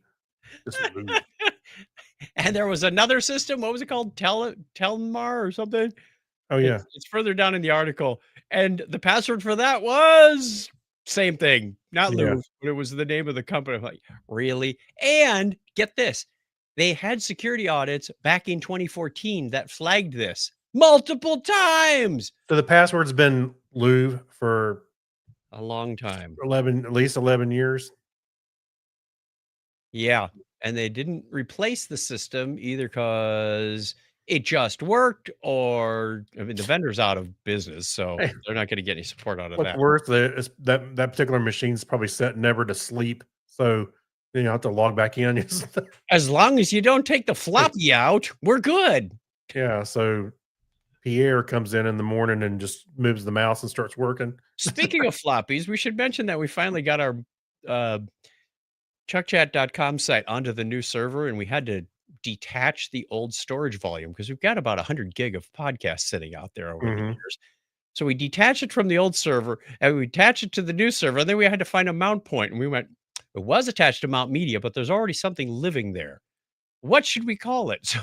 Speaker 1: just Louvre.
Speaker 2: And there was another system. What was it called? Telmar or something?
Speaker 1: Oh, yeah.
Speaker 2: It's further down in the article. And the password for that was same thing, not
Speaker 1: Yeah.
Speaker 2: Louvre, but it was the name of the company. I'm like, really? And get this, they had security audits back in 2014 that flagged this multiple times.
Speaker 1: So the password's been Louvre for
Speaker 2: A long time.
Speaker 1: 11 at least 11 years?
Speaker 2: Yeah, and they didn't replace the system either because it just worked or I mean, the vendor's out of business, so
Speaker 1: Hey,
Speaker 2: they're not gonna get any support out of
Speaker 1: what's
Speaker 2: that.
Speaker 1: worse, is that particular machine's probably set never to sleep, so, I have to log back in.
Speaker 2: As long as you don't take the floppy out, we're good.
Speaker 1: Yeah, so Pierre comes in the morning and just moves the mouse and starts working.
Speaker 2: Speaking of floppies, we should mention that we finally got our, uh, chuckchat.com site onto the new server, and we had to detach the old storage volume because we've got about 100 gig of podcasts sitting out there over the
Speaker 1: Mhm.
Speaker 2: years. So we detached it from the old server and we attached it to the new server. And then we had to find a mount point. And we went, it was attached to Mount Media, but there's already something living there. What should we call it? So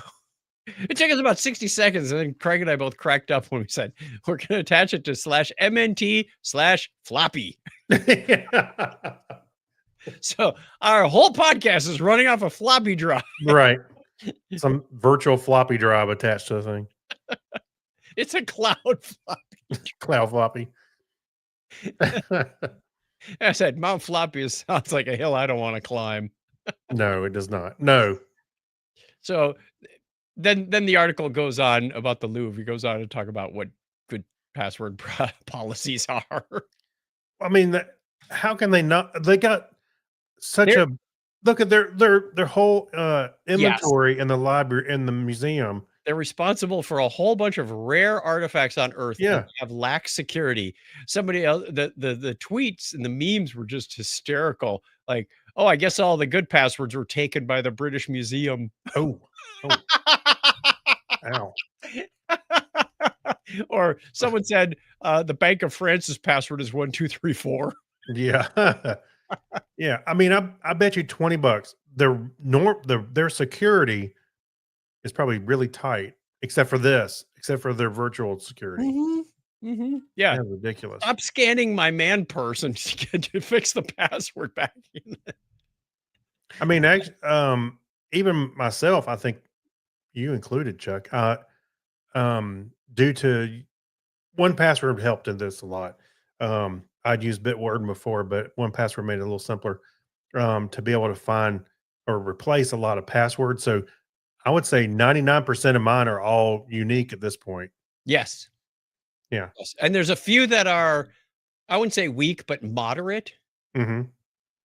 Speaker 2: it took us about 60 seconds. And then Craig and I both cracked up when we said, we're going to attach it to /MNT/floppy. So our whole podcast is running off a floppy drive.
Speaker 1: Right. Some virtual floppy drive attached to the thing.
Speaker 2: It's a cloud floppy.
Speaker 1: Cloud floppy.
Speaker 2: I said, Mount Floppy sounds like a hill I don't want to climb.
Speaker 1: No, it does not. No.
Speaker 2: So then the article goes on about the Louvre. He goes on to talk about what good password policies are.
Speaker 1: I mean, how can they not? They got such
Speaker 2: They're
Speaker 1: a look at their whole
Speaker 2: yes,
Speaker 1: inventory in the library in the museum.
Speaker 2: they're responsible for a whole bunch of rare artifacts on Earth
Speaker 1: Yeah.
Speaker 2: that have lax security. Somebody else, the tweets and the memes were just hysterical. Like, oh, I guess all the good passwords were taken by the British Museum.
Speaker 1: Oh, ow.
Speaker 2: Or someone said the Bank of France's password is 1 2 3 4.
Speaker 1: Yeah. Yeah. I mean, I bet you $20 their security is probably really tight, except for their virtual security.
Speaker 2: Yeah.
Speaker 1: Yeah, ridiculous.
Speaker 2: Stop scanning my man person to fix the password back in.
Speaker 1: I mean, even myself, I think you included, Chuck. Due to one password helped in this a lot. I'd used Bitwarden before, but one password made it a little simpler to be able to find or replace a lot of passwords. So I would say 99% of mine are all unique at this point.
Speaker 2: Yes.
Speaker 1: Yeah.
Speaker 2: Yes. And there's a few that are, I wouldn't say weak, but moderate
Speaker 1: Hmm.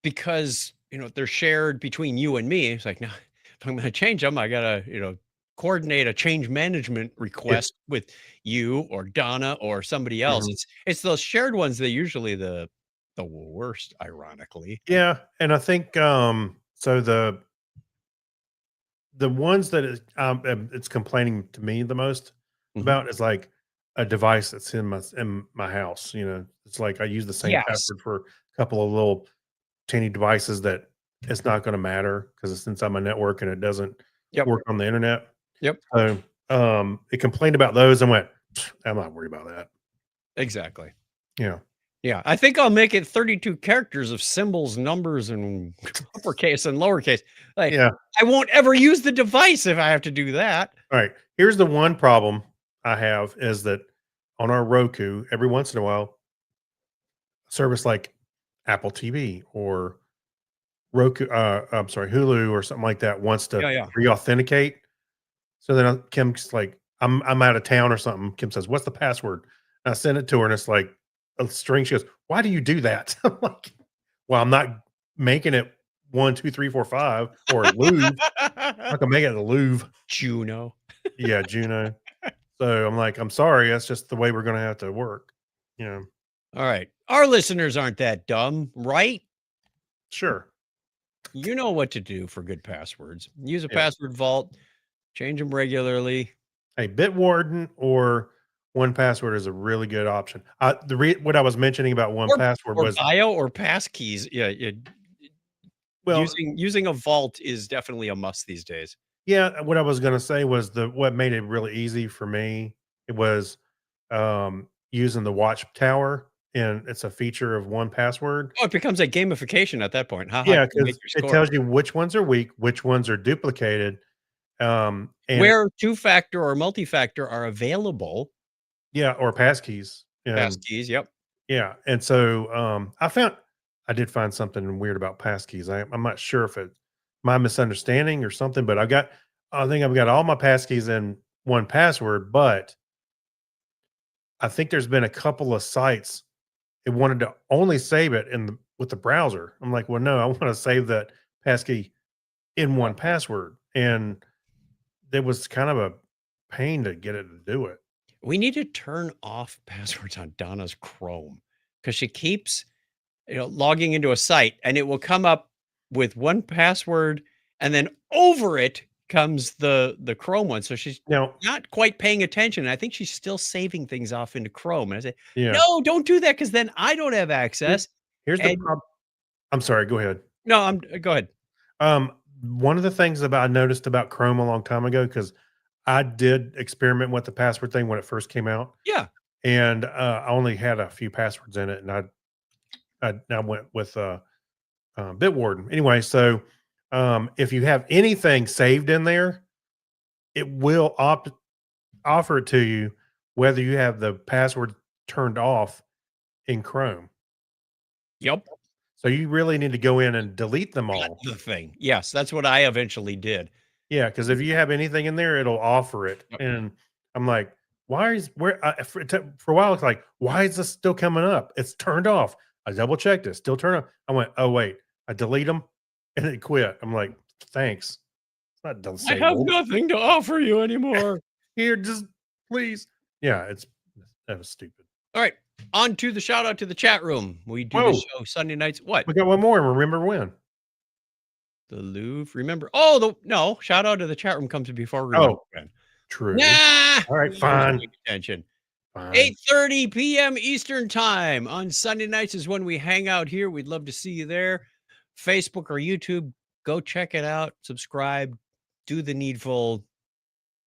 Speaker 2: because, they're shared between you and me. It's like, now, if I'm going to change them, I got to, coordinate a change management request with you or Donna or somebody else.
Speaker 1: Mhm.
Speaker 2: It's those shared ones that usually the worst, ironically.
Speaker 1: Yeah. And I think so the ones that it's complaining to me the most
Speaker 2: Mhm.
Speaker 1: about is like a device that's in my house. It's like I use the same
Speaker 2: Yes.
Speaker 1: password for a couple of little teeny devices that it's not going to matter because it's inside my network and it doesn't
Speaker 2: Yep.
Speaker 1: work on the internet.
Speaker 2: Yep.
Speaker 1: So it complained about those and went, I'm not worried about that.
Speaker 2: Exactly.
Speaker 1: Yeah.
Speaker 2: Yeah, I think I'll make it 32 characters of symbols, numbers, and uppercase and lowercase. Like,
Speaker 1: Yeah.
Speaker 2: I won't ever use the device if I have to do that.
Speaker 1: All right. Here's the one problem I have is that on our Roku, every once in a while, service like Apple TV or I'm sorry, Hulu or something like that wants to
Speaker 2: Yeah, yeah.
Speaker 1: re-authenticate. So then Kim's like, I'm out of town or something. Kim says, "What's the password?" And I send it to her, and it's like a string. She goes, "Why do you do that?" I'm like, "Well, I'm not making it 1, 2, 3, 4, 5 or Louvre. I can make it a Louvre."
Speaker 2: Juno.
Speaker 1: Yeah, Juno. So I'm like, "I'm sorry. That's just the way we're going to have to work."
Speaker 2: All right. Our listeners aren't that dumb, right?
Speaker 1: Sure.
Speaker 2: You know what to do for good passwords. Use a
Speaker 1: Yeah.
Speaker 2: password vault, change them regularly.
Speaker 1: Hey, Bitwarden or 1Password is a really good option. What I was mentioning about 1Password
Speaker 2: Or
Speaker 1: was,
Speaker 2: bio or passkeys. Yeah.
Speaker 1: well,
Speaker 2: Using a vault is definitely a must these days.
Speaker 1: yeah, what I was gonna say was what made it really easy for me, it was, using the Watchtower, and it's a feature of 1Password.
Speaker 2: Oh, it becomes a gamification at that point. How high
Speaker 1: Yeah,
Speaker 2: can you make
Speaker 1: because
Speaker 2: your
Speaker 1: it
Speaker 2: score?
Speaker 1: tells you which ones are weak, which ones are duplicated, and
Speaker 2: Where two-factor or multi-factor are available.
Speaker 1: yeah, or passkeys, and
Speaker 2: Passkeys, yep.
Speaker 1: yeah, and so, I did find something weird about passkeys. I'm not sure if it's my misunderstanding or something, but I think I've got all my passkeys in 1Password, but I think there's been a couple of sites it wanted to only save it with the browser. I'm like, "Well, no, I wanna save that passkey in 1Password," and it was kind of a pain to get it to do it.
Speaker 2: We need to turn off passwords on Donna's Chrome because she keeps, logging into a site and it will come up with one password and then over it comes the Chrome one. So she's
Speaker 1: Now
Speaker 2: not quite paying attention. I think she's still saving things off into Chrome. And I say,
Speaker 1: yeah,
Speaker 2: no, don't do that because then I don't have
Speaker 1: here
Speaker 2: access.
Speaker 1: here's the
Speaker 2: And
Speaker 1: problem. I'm sorry, go ahead.
Speaker 2: no, go ahead.
Speaker 1: One of the things I noticed about Chrome a long time ago, because I did experiment with the password thing when it first came out,
Speaker 2: Yeah.
Speaker 1: and I only had a few passwords in it, and I went with Bitwarden. Anyway, so if you have anything saved in there, it will offer it to you whether you have the password turned off in Chrome.
Speaker 2: Yep.
Speaker 1: So you really need to go in and delete them
Speaker 2: That's
Speaker 1: all.
Speaker 2: the thing. Yes, that's what I eventually did.
Speaker 1: Yeah, because if you have anything in there, it'll offer it.
Speaker 2: Yep.
Speaker 1: And I'm like, why is where for a while it's like, why is this still coming up? It's turned off. I double checked it, still turned off. I went, oh wait, I delete them and it quit. I'm like, thanks. It's not
Speaker 2: I have
Speaker 1: disabled.
Speaker 2: nothing to offer you anymore.
Speaker 1: Here, just please. Yeah, that was stupid.
Speaker 2: All right. On to the shout out to the chat room. We do the
Speaker 1: Whoa,
Speaker 2: show Sunday nights. What?
Speaker 1: we got one more. Remember when?
Speaker 2: The Louvre. Remember? Oh, no. Shout out to the chat room comes before remember
Speaker 1: Oh,
Speaker 2: when.
Speaker 1: true.
Speaker 2: Nah.
Speaker 1: All right,
Speaker 2: Who's
Speaker 1: fine.
Speaker 2: paying attention.
Speaker 1: Fine.
Speaker 2: 8:30 p.m. Eastern time on Sunday nights is when we hang out here. We'd love to see you there. Facebook or YouTube. Go check it out. Subscribe. Do the needful.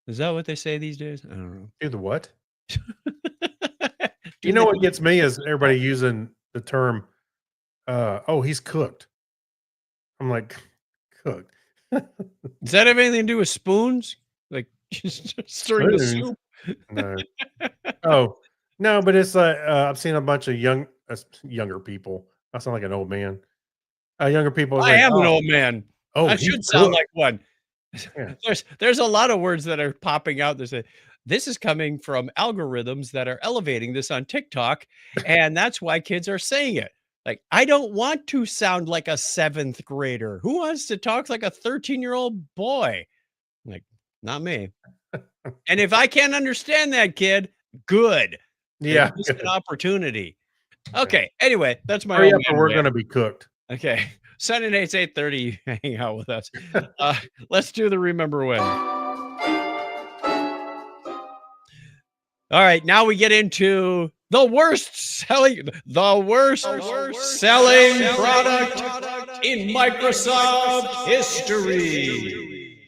Speaker 2: Is that what they say these days? I don't know.
Speaker 1: Do the what?
Speaker 2: Do
Speaker 1: You know
Speaker 2: the
Speaker 1: what gets me is everybody using the term, "Oh, he's cooked." I'm like, cooked.
Speaker 2: Does that have anything to do with spoons? Like just stirring the
Speaker 1: Spoons?
Speaker 2: soup?
Speaker 1: No. Oh, no, but it's like I've seen a bunch of younger people. I sound like an old man. Younger people.
Speaker 2: I
Speaker 1: Like,
Speaker 2: am an old man.
Speaker 1: Oh,
Speaker 2: I
Speaker 1: he's
Speaker 2: should sound
Speaker 1: cooked."
Speaker 2: like one.
Speaker 1: Yeah.
Speaker 2: There's a lot of words that are popping out. This is coming from algorithms that are elevating this on TikTok, and that's why kids are saying it. Like, I don't want to sound like a 7th grader. Who wants to talk like a 13-year-old boy? Like, not me. And if I can't understand that kid, good. They
Speaker 1: Yeah.
Speaker 2: missed an opportunity. Okay. Anyway, that's my
Speaker 1: Hurry
Speaker 2: old
Speaker 1: up, or
Speaker 2: man
Speaker 1: we're
Speaker 2: rant.
Speaker 1: going to be cooked.
Speaker 2: Okay. Sunday nights, 8:30. Hang out with us. Let's do the remember when. All right, now we get into the worst selling product in Microsoft history.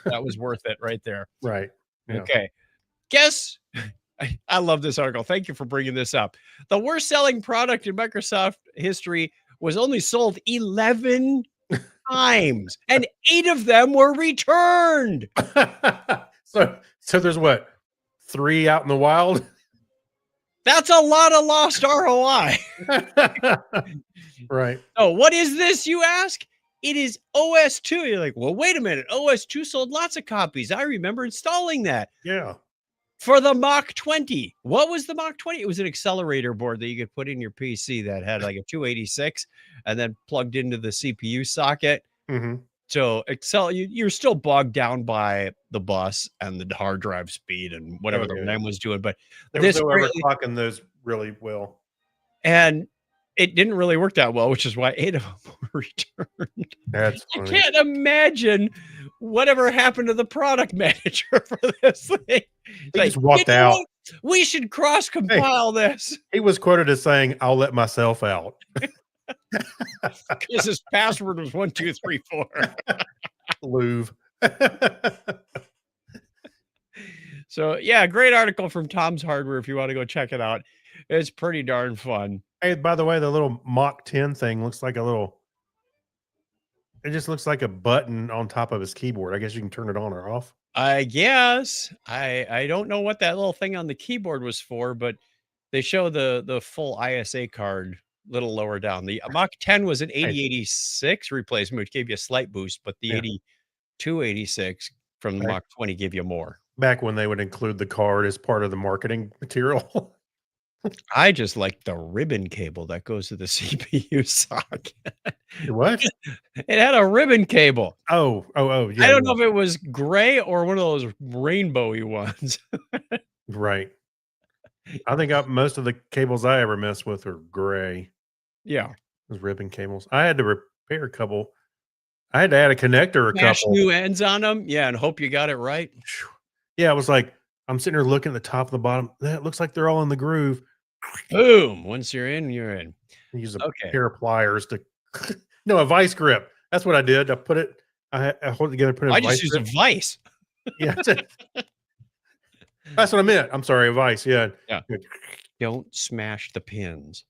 Speaker 2: That was worth it right there.
Speaker 1: Right. Yeah.
Speaker 2: Okay. Guess I love this article. Thank you for bringing this up. The worst selling product in Microsoft history was only sold 11 times, and 8 of them were returned.
Speaker 1: so there's what? 3 out in the wild?
Speaker 2: That's a lot of lost ROI.
Speaker 1: Right.
Speaker 2: Oh, what is this, you ask? It is OS2. You're like, well, wait a minute. OS2 sold lots of copies. I remember installing that
Speaker 1: Yeah.
Speaker 2: for the Mach 20. What was the Mach 20? It was an accelerator board that you could put in your PC that had like a 286 and then plugged into the CPU socket.
Speaker 1: Hmm.
Speaker 2: So you're still bogged down by the bus and the hard drive speed and whatever the RAM was doing. But
Speaker 1: There was
Speaker 2: this
Speaker 1: no
Speaker 2: really-
Speaker 1: overclocking those really well.
Speaker 2: and it didn't really work that well, which is why 8 of them were returned.
Speaker 1: That's
Speaker 2: I
Speaker 1: funny.
Speaker 2: can't imagine whatever happened to the product manager for this thing.
Speaker 1: He just walked out.
Speaker 2: what? We should cross compile this.
Speaker 1: He was quoted as saying, "I'll let myself out."
Speaker 2: Because his password was 1, 2, 3, 4.
Speaker 1: Louvre.
Speaker 2: So yeah, great article from Tom's Hardware if you want to go check it out. It's pretty darn fun.
Speaker 1: Hey, by the way, the little Mach 10 thing looks like it just looks like a button on top of his keyboard. I guess you can turn it on or off.
Speaker 2: I guess I don't know what that little thing on the keyboard was for, but they show the full ISA card a little lower down. The Mach 10 was an 8086 replacement, which gave you a slight boost, but the
Speaker 1: Yeah.
Speaker 2: 8286 from the
Speaker 1: Right.
Speaker 2: Mach 20 gave you more.
Speaker 1: Back when they would include the card as part of the marketing material.
Speaker 2: I just like the ribbon cable that goes to the CPU socket.
Speaker 1: What?
Speaker 2: It had a ribbon cable.
Speaker 1: Oh, yeah.
Speaker 2: I don't know if it was gray or one of those rainbowy ones.
Speaker 1: Right. I think most of the cables I ever messed with were gray.
Speaker 2: Yeah.
Speaker 1: Those ribbon cables. I had to repair a couple. I had to add a connector or a
Speaker 2: Smash
Speaker 1: couple.
Speaker 2: new ends on them. Yeah, and hope you got it right.
Speaker 1: Yeah, it was like I'm sitting there looking at the top and the bottom. That looks like they're all in the groove.
Speaker 2: Boom. Once you're in, you're in.
Speaker 1: Use a
Speaker 2: Okay.
Speaker 1: pair of pliers to no, a vice grip. That's what I did. I put it. I hold it together. Put it.
Speaker 2: I
Speaker 1: In
Speaker 2: just
Speaker 1: vice
Speaker 2: used a
Speaker 1: grip.
Speaker 2: vice.
Speaker 1: Yeah, that's what I meant. I'm sorry, a vice. Yeah.
Speaker 2: Yeah. Don't smash the pins.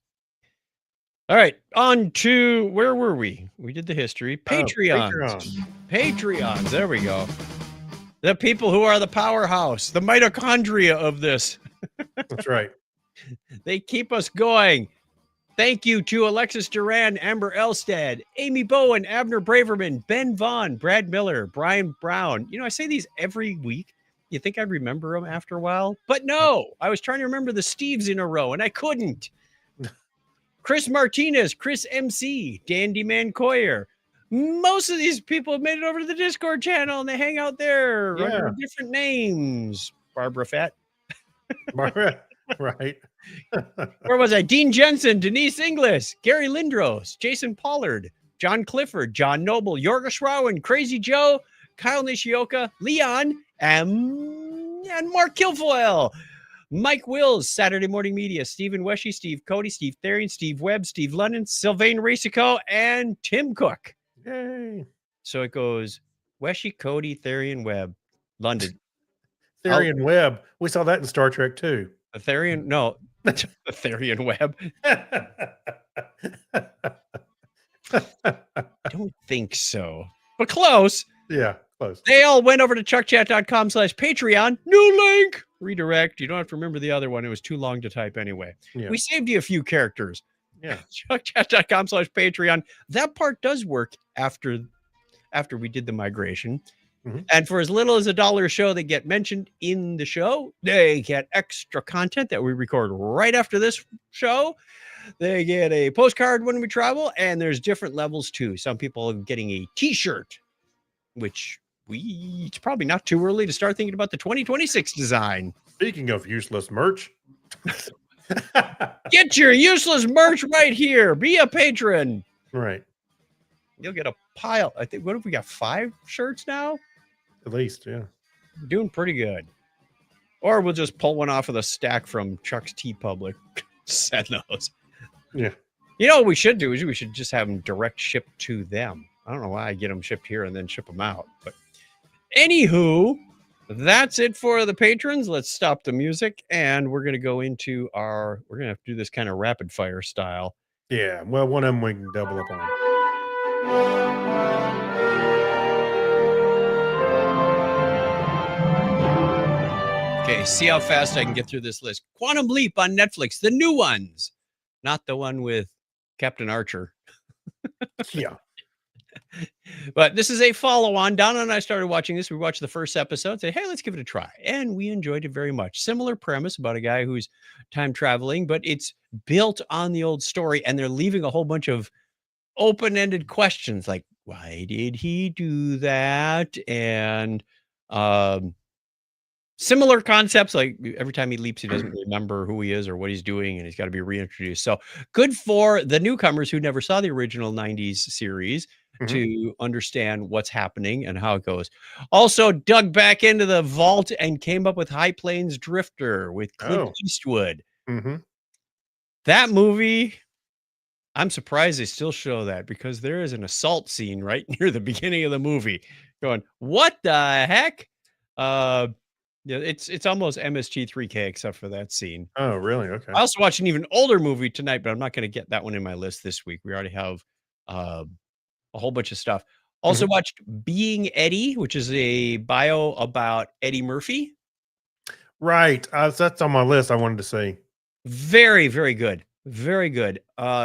Speaker 2: All right. On to where were we? We did the history. Patreons. Patreons. There we go. The people who are the powerhouse, the mitochondria of this.
Speaker 1: That's right.
Speaker 2: They keep us going. Thank you to Alexis Duran, Amber Elstad, Amy Bowen, Abner Braverman, Ben Vaughn, Brad Miller, Brian Brown. You know, I say these every week. You think I'd remember them after a while? But no, I was trying to remember the Steves in a row, and I couldn't. Chris Martinez, Chris MC, Dandy Mancoyer. Most of these people have made it over to the Discord channel, and they hang out there under different names. Barbara Fett.
Speaker 1: Right.
Speaker 2: Where was I? Dean Jensen, Denise Inglis, Gary Lindros, Jason Pollard, John Clifford, John Noble, Yorga Schrowen, Crazy Joe, Kyle Nishioka, Leon, and Mark Kilfoyle, Mike Wills, Saturday Morning Media, Stephen Weshy, Steve Cody, Steve Therian, Steve Webb, Steve London, Sylvain Risico, and Tim Cook.
Speaker 1: Yay.
Speaker 2: So it goes Weshi, Cody, Therian, Webb, London.
Speaker 1: Therian Webb. We saw that in Star Trek too.
Speaker 2: Therian, no, Therian Webb. I don't think so, but close.
Speaker 1: Yeah, close.
Speaker 2: They all went over to chuckchat.com/Patreon. New link. Redirect. You don't have to remember the other one. It was too long to type anyway.
Speaker 1: Yeah.
Speaker 2: We saved you a few characters.
Speaker 1: Yeah.
Speaker 2: chuckchat.com/Patreon. That part does work after we did the migration.
Speaker 1: Mhm.
Speaker 2: And for as little as $1 a show, they get mentioned in the show. They get extra content that we record right after this show. They get a postcard when we travel, and there's different levels too. Some people are getting a t-shirt, which it's probably not too early to start thinking about the 2026 design.
Speaker 1: Speaking of useless merch.
Speaker 2: Get your useless merch right here. Be a patron.
Speaker 1: Right.
Speaker 2: You'll get a pile. I think, what if we got 5 shirts now?
Speaker 1: At least, yeah.
Speaker 2: Doing pretty good. Or we'll just pull one off of the stack from Chuck's Tea Public. Send those.
Speaker 1: Yeah.
Speaker 2: You know what we should do is we should just have them direct shipped to them. I don't know why I get them shipped here and then ship them out. But anywho, that's it for the patrons. Let's stop the music and we're going to go into we're going to have to do this kind of rapid fire style.
Speaker 1: Yeah. Well, one of them we can double up on.
Speaker 2: Okay, see how fast I can get through this list. Quantum Leap on Netflix, the new ones, not the one with Captain Archer.
Speaker 1: Yeah.
Speaker 2: But this is a follow-on. Donna and I started watching this. We watched the first episode, said, hey, let's give it a try. And we enjoyed it very much. Similar premise about a guy who's time traveling, but it's built on the old story. And they're leaving a whole bunch of open-ended questions like, why did he do that? And similar concepts, like every time he leaps, he doesn't remember who he is or what he's doing, and he's got to be reintroduced. So good for the newcomers who never saw the original 90s series to understand what's happening and how it goes. Also dug back into the vault and came up with High Plains Drifter with Clint Eastwood. That movie, I'm surprised they still show that because there is an assault scene right near the beginning of the movie going, what the heck? Yeah, it's almost MSG3K except for that scene.
Speaker 1: Oh, really? Okay.
Speaker 2: I also watched an even older movie tonight, but I'm not going to get that one in my list this week. We already have a whole bunch of stuff. Also watched Being Eddie, which is a bio about Eddie Murphy.
Speaker 1: Right. That's on my list I wanted to see.
Speaker 2: Very, very good. Very good.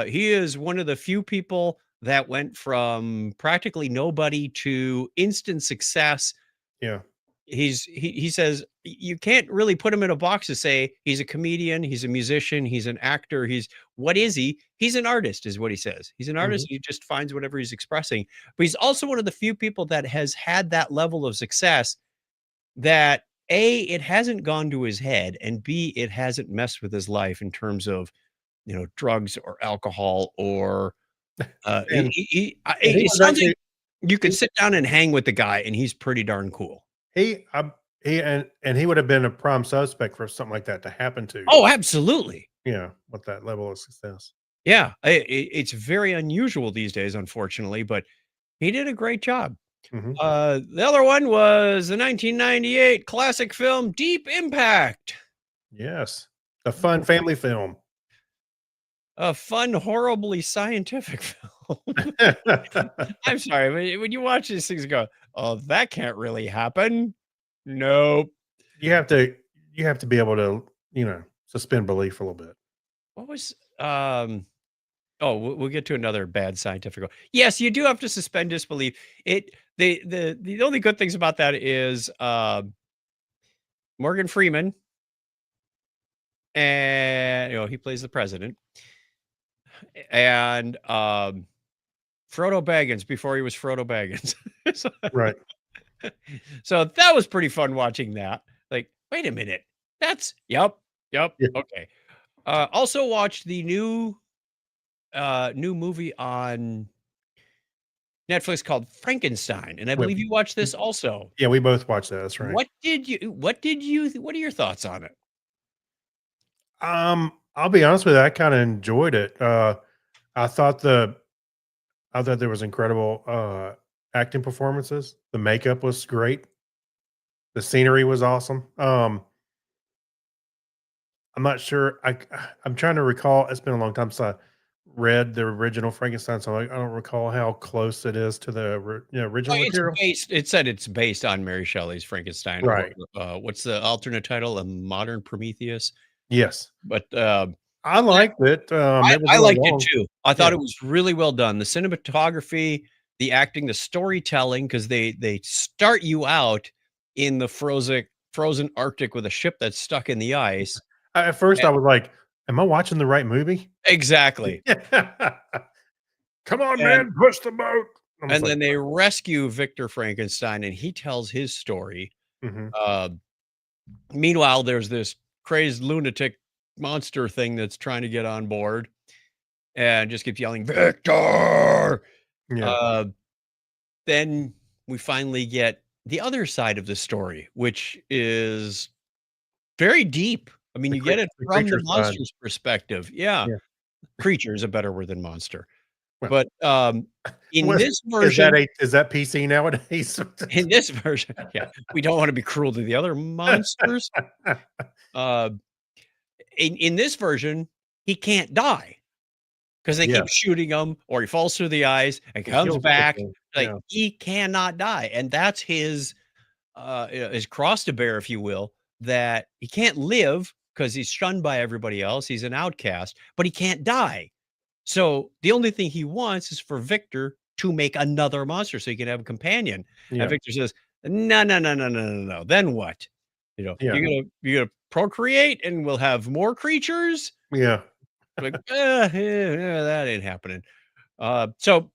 Speaker 2: He is one of the few people that went from practically nobody to instant success.
Speaker 1: Yeah.
Speaker 2: He says you can't really put him in a box to say he's a comedian, he's a musician, he's an actor, what is he? He's an artist is what he says. He's an artist. He just finds whatever he's expressing. But he's also one of the few people that has had that level of success that A, it hasn't gone to his head, and B, it hasn't messed with his life in terms of, drugs or alcohol or it sounds like you could sit down and hang with the guy and he's pretty darn cool.
Speaker 1: He would have been a prime suspect for something like that to happen to.
Speaker 2: Oh, absolutely.
Speaker 1: Yeah, with that level of success.
Speaker 2: Yeah, it's very unusual these days, unfortunately, but he did a great job. The other one was the 1998 classic film Deep Impact.
Speaker 1: Yes, a fun family film.
Speaker 2: A fun, horribly scientific film. I'm sorry, when you watch these things, go, oh, that can't really happen. Nope.
Speaker 1: You have to be able to, suspend belief a little bit.
Speaker 2: What was we'll get to another bad scientific. Yes, you do have to suspend disbelief. The only good things about that is Morgan Freeman, and he plays the president, and Frodo Baggins before he was Frodo Baggins.
Speaker 1: Right.
Speaker 2: So that was pretty fun watching that. Like, wait a minute. That's yep.
Speaker 1: Yeah.
Speaker 2: Okay. Also watched the new movie on Netflix called Frankenstein, and I believe you watched this also.
Speaker 1: Yeah, we both watched that. That's right.
Speaker 2: What are your thoughts on it?
Speaker 1: I'll be honest with you, I kind of enjoyed it. I thought there was incredible acting performances. The makeup was great. The scenery was awesome. I'm not sure. I'm trying to recall. It's been a long time since I read the original Frankenstein, so I don't recall how close it is to the
Speaker 2: Oh,
Speaker 1: original
Speaker 2: it's
Speaker 1: material.
Speaker 2: based. It said it's based on Mary Shelley's Frankenstein, or
Speaker 1: Right.
Speaker 2: what's the alternate title? A Modern Prometheus.
Speaker 1: Yes,
Speaker 2: But
Speaker 1: I liked it. It was a
Speaker 2: I
Speaker 1: little
Speaker 2: liked it
Speaker 1: long.
Speaker 2: too. I thought
Speaker 1: Yeah.
Speaker 2: it was really well done. The cinematography, the acting, the storytelling, because they start you out in the frozen Arctic with a ship that's stuck in the ice.
Speaker 1: At first,
Speaker 2: A
Speaker 1: I was like, "Am I watching the right movie?"
Speaker 2: Exactly.
Speaker 1: Come on,
Speaker 2: And
Speaker 1: man, push the boat. I'm just
Speaker 2: and
Speaker 1: like,
Speaker 2: then they rescue Victor Frankenstein, and he tells his story.
Speaker 1: mhm.
Speaker 2: Uh, Meanwhile, there's this crazed lunatic monster thing that's trying to get on board and just keeps yelling, "Victor!"
Speaker 1: Yeah,
Speaker 2: Uh, then we finally get the other side of the story, which is very deep. I mean, you get it
Speaker 1: the
Speaker 2: from the
Speaker 1: creature side.
Speaker 2: monster's perspective. Yeah,
Speaker 1: Yeah.
Speaker 2: creature is a better word than monster.
Speaker 1: Well,
Speaker 2: But in
Speaker 1: what
Speaker 2: this version,
Speaker 1: is that PC nowadays?
Speaker 2: in this version, yeah, we don't want to be cruel to the other monsters. Uh, in this version, he can't die because they
Speaker 1: Yeah,
Speaker 2: keep shooting him, or he falls through the ice and
Speaker 1: it
Speaker 2: comes
Speaker 1: heals
Speaker 2: back.
Speaker 1: quickly.
Speaker 2: Like
Speaker 1: Yeah,
Speaker 2: he cannot die, and that's his cross to bear, if you will, that he can't live because he's shunned by everybody else. He's an outcast, but he can't die. So the only thing he wants is for Victor to make another monster so he can have a companion. And
Speaker 1: yeah,
Speaker 2: Victor says, "No, no, no, no, no, no, no. Then what?
Speaker 1: yeah,
Speaker 2: You're gonna procreate and we'll have more creatures."
Speaker 1: yeah.
Speaker 2: Like, yeah, that ain't happening. So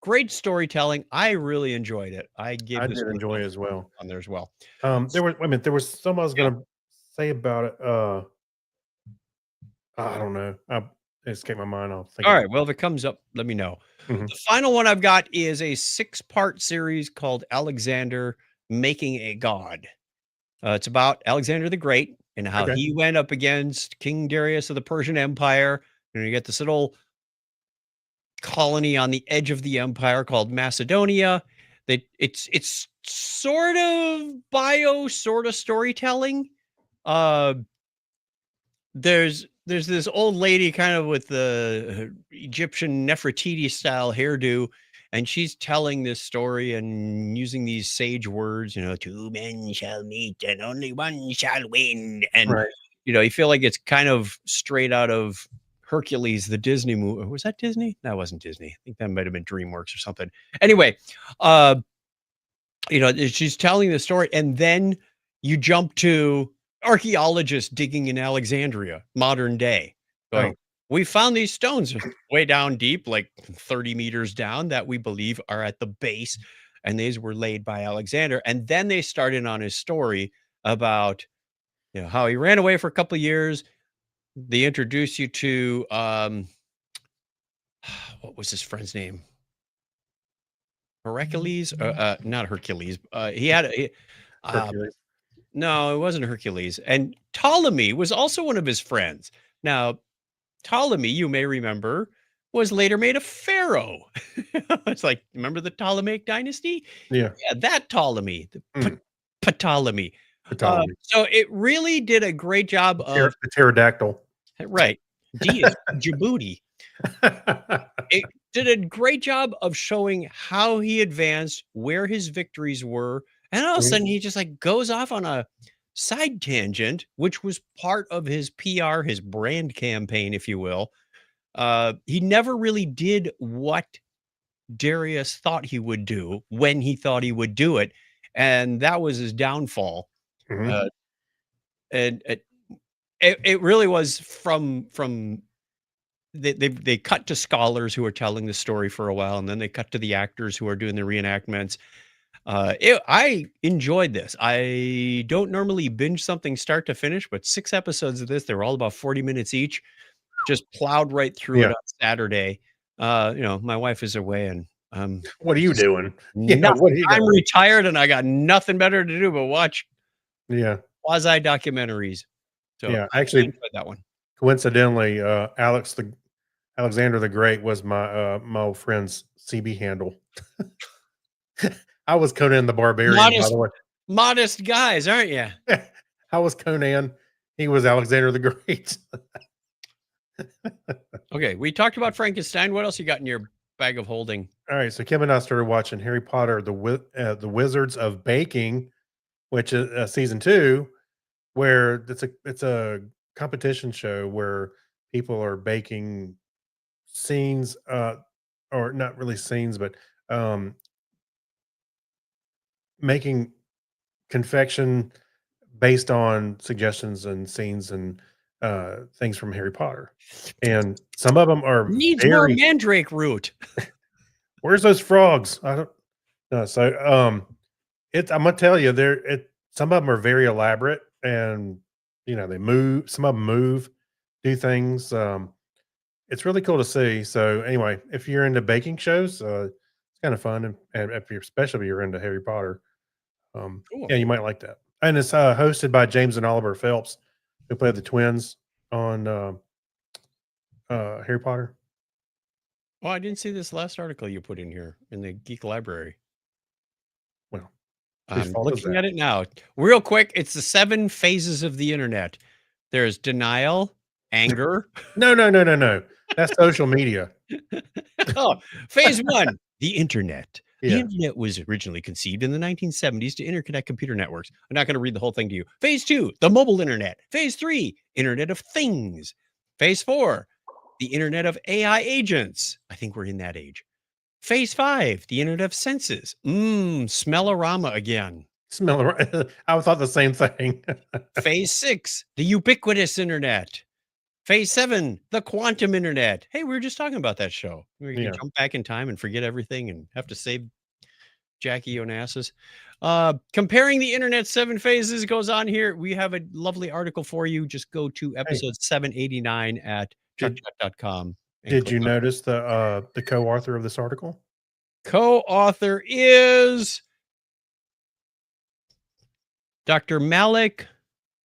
Speaker 2: great storytelling. I really enjoyed it. I gave
Speaker 1: I
Speaker 2: this
Speaker 1: did
Speaker 2: one
Speaker 1: enjoy it as well.
Speaker 2: on there as well.
Speaker 1: There was wait a minute, there was something I was
Speaker 2: Yeah.
Speaker 1: gonna say about it. I don't know. It escaped my mind. I'll think
Speaker 2: All
Speaker 1: about
Speaker 2: right. Well, if it comes up, let me know.
Speaker 1: it. Mhm.
Speaker 2: The final one I've got is a 6-part series called Alexander Making a God. It's about Alexander the Great and how
Speaker 1: Okay.
Speaker 2: he went up against King Darius of the Persian Empire. And you get this little colony on the edge of the empire called Macedonia. It's sort of sort of storytelling. Uh, there's this old lady kind of with the Egyptian Nefertiti style hairdo, and she's telling this story and using these sage words, two men shall meet and only one shall win. And
Speaker 1: Right.
Speaker 2: you feel like it's kind of straight out of Hercules, the Disney movie. Was that Disney? That wasn't Disney. I think that might have been DreamWorks or something. Anyway, uh, she's telling the story, and then you jump to archaeologists digging in Alexandria, modern day,
Speaker 1: Oh,
Speaker 2: going, "We found these stones way down deep, like 30 meters down, that we believe are at the base, and these were laid by Alexander." And then they start in on his story about how he ran away for a couple of years. They introduce you to what was his friend's name? Hercules? Not Hercules. He had uh,
Speaker 1: Hercules.
Speaker 2: no, it wasn't Hercules. And Ptolemy was also one of his friends. Now, Ptolemy, you may remember, was later made a pharaoh. It's like, remember the Ptolemaic dynasty?
Speaker 1: Yeah.
Speaker 2: Yeah, that Ptolemy,
Speaker 1: Mm.
Speaker 2: Ptolemy.
Speaker 1: Ptolemy.
Speaker 2: So it really did a great job of,
Speaker 1: The pterodactyl.
Speaker 2: right. D is Djibouti. It did a great job of showing how he advanced, where his victories were, and all of a
Speaker 1: Mhm.
Speaker 2: sudden he just like goes off on a side tangent, which was part of his PR, his brand campaign, if you will. He never really did what Darius thought he would do when he thought he would do it, and that was his downfall.
Speaker 1: Mhm.
Speaker 2: Uh, and it really was from they cut to scholars who are telling the story for a while, and then they cut to the actors who are doing the reenactments. I enjoyed this. I don't normally binge something start to finish, but 6 episodes of this, they're all about 40 minutes each, just plowed right through it
Speaker 1: Yeah.
Speaker 2: on Saturday. My wife is away, and
Speaker 1: What are you
Speaker 2: just
Speaker 1: doing? Yeah.
Speaker 2: nothing.
Speaker 1: What are you
Speaker 2: I'm
Speaker 1: gonna do?
Speaker 2: retired, and I got nothing better to do but watch
Speaker 1: Yeah.
Speaker 2: quasi documentaries. So
Speaker 1: Yeah.
Speaker 2: I
Speaker 1: Actually,
Speaker 2: enjoyed that one.
Speaker 1: coincidentally, Alexander the Great was my old friend's CB handle. I was Conan the Barbarian, by
Speaker 2: Modest,
Speaker 1: the way.
Speaker 2: modest guys, aren't you?
Speaker 1: I was Conan. He was Alexander the Great.
Speaker 2: Okay, we talked about Frankenstein. What else you got in your bag of holding?
Speaker 1: All right, so Kim and I started watching Harry Potter, the Wizards of Baking, which is season 2, where it's a competition show where people are baking scenes, or not really scenes, but um, making confection based on suggestions and scenes and things from Harry Potter. And some of them are
Speaker 2: Needs more
Speaker 1: very.
Speaker 2: mandrake root.
Speaker 1: Where's those frogs? I don't know. So I'm gonna tell you, some of them are very elaborate, and they move. Some of them move, do things. It's really cool to see. So anyway, if you're into baking shows, it's kind of fun, and especially if you're into Harry Potter,
Speaker 2: Cool.
Speaker 1: yeah, you might like that. And it's hosted by James and Oliver Phelps, who played the twins on Harry Potter.
Speaker 2: Oh, I didn't see this last article you put in here in the Geek Library.
Speaker 1: Well, whose
Speaker 2: I'm
Speaker 1: fault is
Speaker 2: looking
Speaker 1: that?
Speaker 2: at it now. Real quick, it's the 7 phases of the internet. There's denial, anger.
Speaker 1: No, no, no, no, no. That's social media.
Speaker 2: Oh, phase 1, the internet. The
Speaker 1: Yeah.
Speaker 2: internet was originally conceived in the 1970s to interconnect computer networks. I'm not going to read the whole thing to you. Phase 2, the mobile internet. Phase 3, Internet of Things. Phase 4, the Internet of AI agents. I think we're in that age. Phase 5, the Internet of Senses. Smellorama again.
Speaker 1: Smell. I thought the same thing.
Speaker 2: Phase 6, the ubiquitous internet. Phase 7, the quantum internet. Hey, we were just talking about that show. We can
Speaker 1: Yeah.
Speaker 2: jump back in time and forget everything and have to save Jackie Onassis. Comparing the internet 7 phases goes on here. We have a lovely article for you. Just go to episode 789 at
Speaker 1: Did-
Speaker 2: chuckchuck.com.
Speaker 1: Did you notice the co-author of this article?
Speaker 2: Co-author is Dr. Malik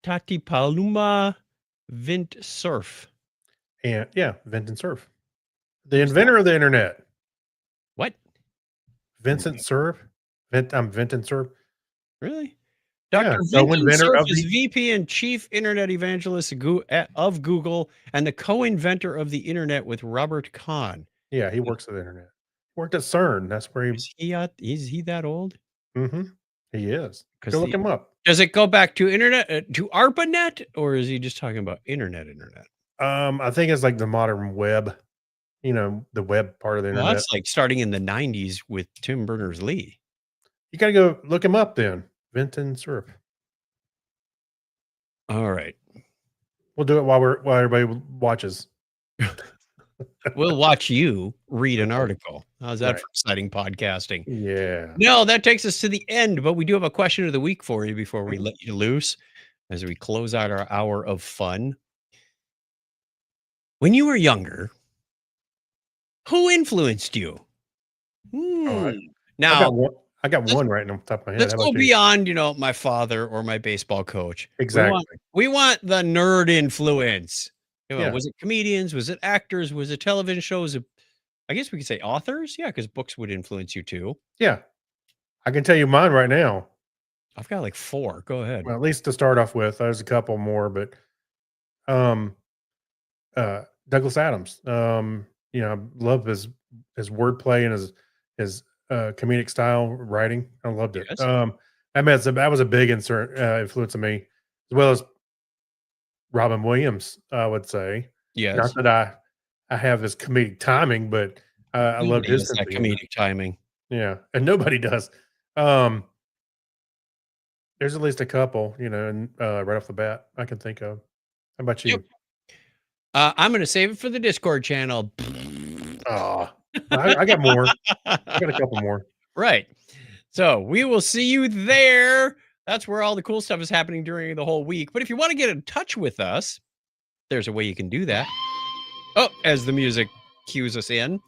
Speaker 2: Tatipaluma Vint Surf.
Speaker 1: And yeah, Vincent Cerf, the inventor of the internet.
Speaker 2: What?
Speaker 1: Vincent Cerf. I'm Vincent Cerf.
Speaker 2: Really?
Speaker 1: Yeah,
Speaker 2: Dr.
Speaker 1: co-inventor
Speaker 2: Vincent Cerf
Speaker 1: of
Speaker 2: is
Speaker 1: the-
Speaker 2: VP and Chief Internet Evangelist of Google and the co-inventor of the internet with Robert Kahn.
Speaker 1: Yeah, he works at the internet. Worked at CERN. That's where
Speaker 2: Is he that old?
Speaker 1: he is.
Speaker 2: 'Cause
Speaker 1: Go look him up.
Speaker 2: Does it go back to internet to ARPANET, or is he just talking about internet?
Speaker 1: I think it's like the modern web. The web part of the
Speaker 2: Well,
Speaker 1: internet.
Speaker 2: that's like starting in the 90s with Tim Berners-Lee.
Speaker 1: You got to go look him up then. Vincent Cerf.
Speaker 2: All right.
Speaker 1: We'll do it while everybody watches.
Speaker 2: We'll watch you read an article. How's that
Speaker 1: Right.
Speaker 2: for exciting podcasting?
Speaker 1: Yeah.
Speaker 2: No, that takes us to the end, but we do have a question of the week for you before we let you loose as we close out our hour of fun. When you were younger, who influenced you?
Speaker 1: I
Speaker 2: Now,
Speaker 1: I got one right on top of my head.
Speaker 2: let's
Speaker 1: How
Speaker 2: go
Speaker 1: about you?
Speaker 2: beyond, my father or my baseball coach.
Speaker 1: Exactly.
Speaker 2: We want the nerd influence.
Speaker 1: Yeah.
Speaker 2: Was it comedians? Was it actors? Was it television shows? I guess we could say authors. Yeah, because books would influence you too.
Speaker 1: Yeah. I can tell you mine right now.
Speaker 2: I've got like 4. Go ahead.
Speaker 1: Well, at least to start off with, there's a couple more, but Douglas Adams. I love his wordplay and his comedic style writing. I loved it.
Speaker 2: Yes.
Speaker 1: That was a big influence on me, as well as Robin Williams, I would say.
Speaker 2: Yes.
Speaker 1: Not that I have his comedic timing, but I loved
Speaker 2: Nobody
Speaker 1: his
Speaker 2: has that
Speaker 1: sense of humor.
Speaker 2: comedic timing.
Speaker 1: Yeah, and nobody does. There's at least a couple, and right off the bat, I can think of. How about you?
Speaker 2: Yep. I'm going to save it for the Discord channel.
Speaker 1: Oh, I got more. I got a couple more.
Speaker 2: Right. So we will see you there. That's where all the cool stuff is happening during the whole week. But if you want to get in touch with us, there's a way you can do that. Oh, as the music cues us in,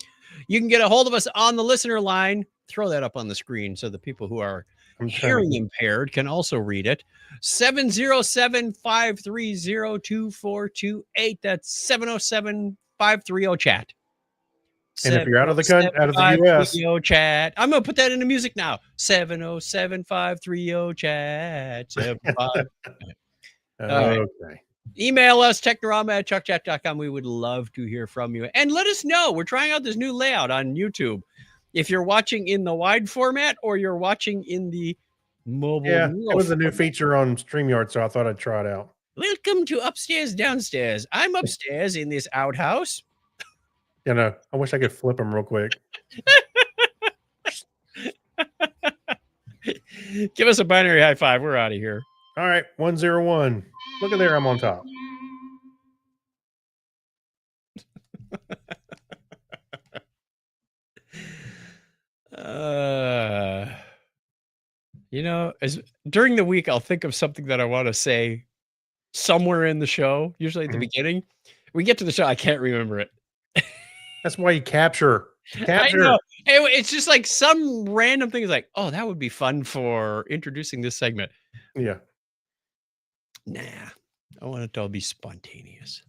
Speaker 2: you can get a hold of us on the listener line. Throw that up on the screen so the people who are
Speaker 1: I'm trying
Speaker 2: hearing
Speaker 1: to-
Speaker 2: impaired can also read it. 707-530-2428. That's 707-530-chat.
Speaker 1: And if you're out of the US,
Speaker 2: 707-530 chat. I'm gonna put that into music now. 707-530 chat. 75. All right.
Speaker 1: okay.
Speaker 2: Email us, technorama@chuckchat.com. We would love to hear from you. And let us know. We're trying out this new layout on YouTube. If you're watching in the wide format or you're watching in the mobile.
Speaker 1: Yeah, it was a new feature on StreamYard, so I thought I'd try it out.
Speaker 2: Welcome to Upstairs Downstairs. I'm upstairs in this outhouse.
Speaker 1: You know, I wish I could flip them real quick.
Speaker 2: Give us a binary high five. We're out of here.
Speaker 1: All right, 101. Look at there, I'm on top.
Speaker 2: You know, as during the week, I'll think of something that I want to say somewhere in the show, usually at the beginning. We get to the show, I can't remember it.
Speaker 1: That's why you capture.
Speaker 2: I know. It's just like some random thing is like, oh, that would be fun for introducing this segment.
Speaker 1: Yeah.
Speaker 2: Nah, I want it to all be spontaneous.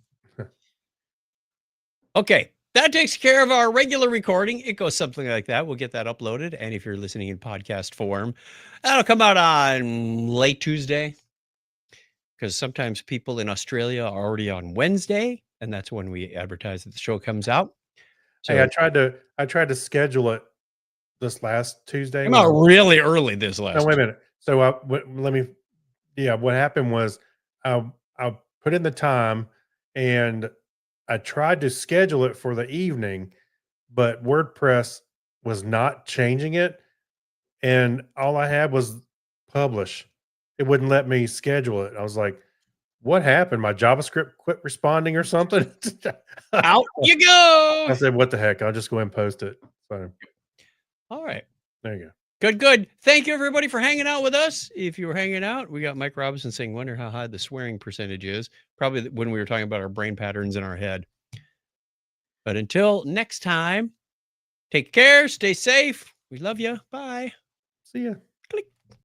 Speaker 2: Okay, that takes care of our regular recording. It goes something like that. We'll get that uploaded. And if you're listening in podcast form, that'll come out on late Tuesday. Because sometimes people in Australia are already on Wednesday, and that's when we advertise that the show comes out. So
Speaker 1: Hey, I tried to schedule it this last Tuesday.
Speaker 2: came out really early this last.
Speaker 1: No, wait a minute. So what happened was I put in the time and I tried to schedule it for the evening, but WordPress was not changing it. And all I had was publish. It wouldn't let me schedule it. I was like, what happened? My JavaScript quit responding or something?
Speaker 2: Out you go.
Speaker 1: I said, what the heck? I'll just go ahead and post it. So
Speaker 2: All right.
Speaker 1: there you go.
Speaker 2: Good. Thank you, everybody, for hanging out with us. If you were hanging out, we got Mike Robinson saying, wonder how high the swearing percentage is. Probably when we were talking about our brain patterns in our head. But until next time, take care, stay safe. We love you. Bye.
Speaker 1: See ya.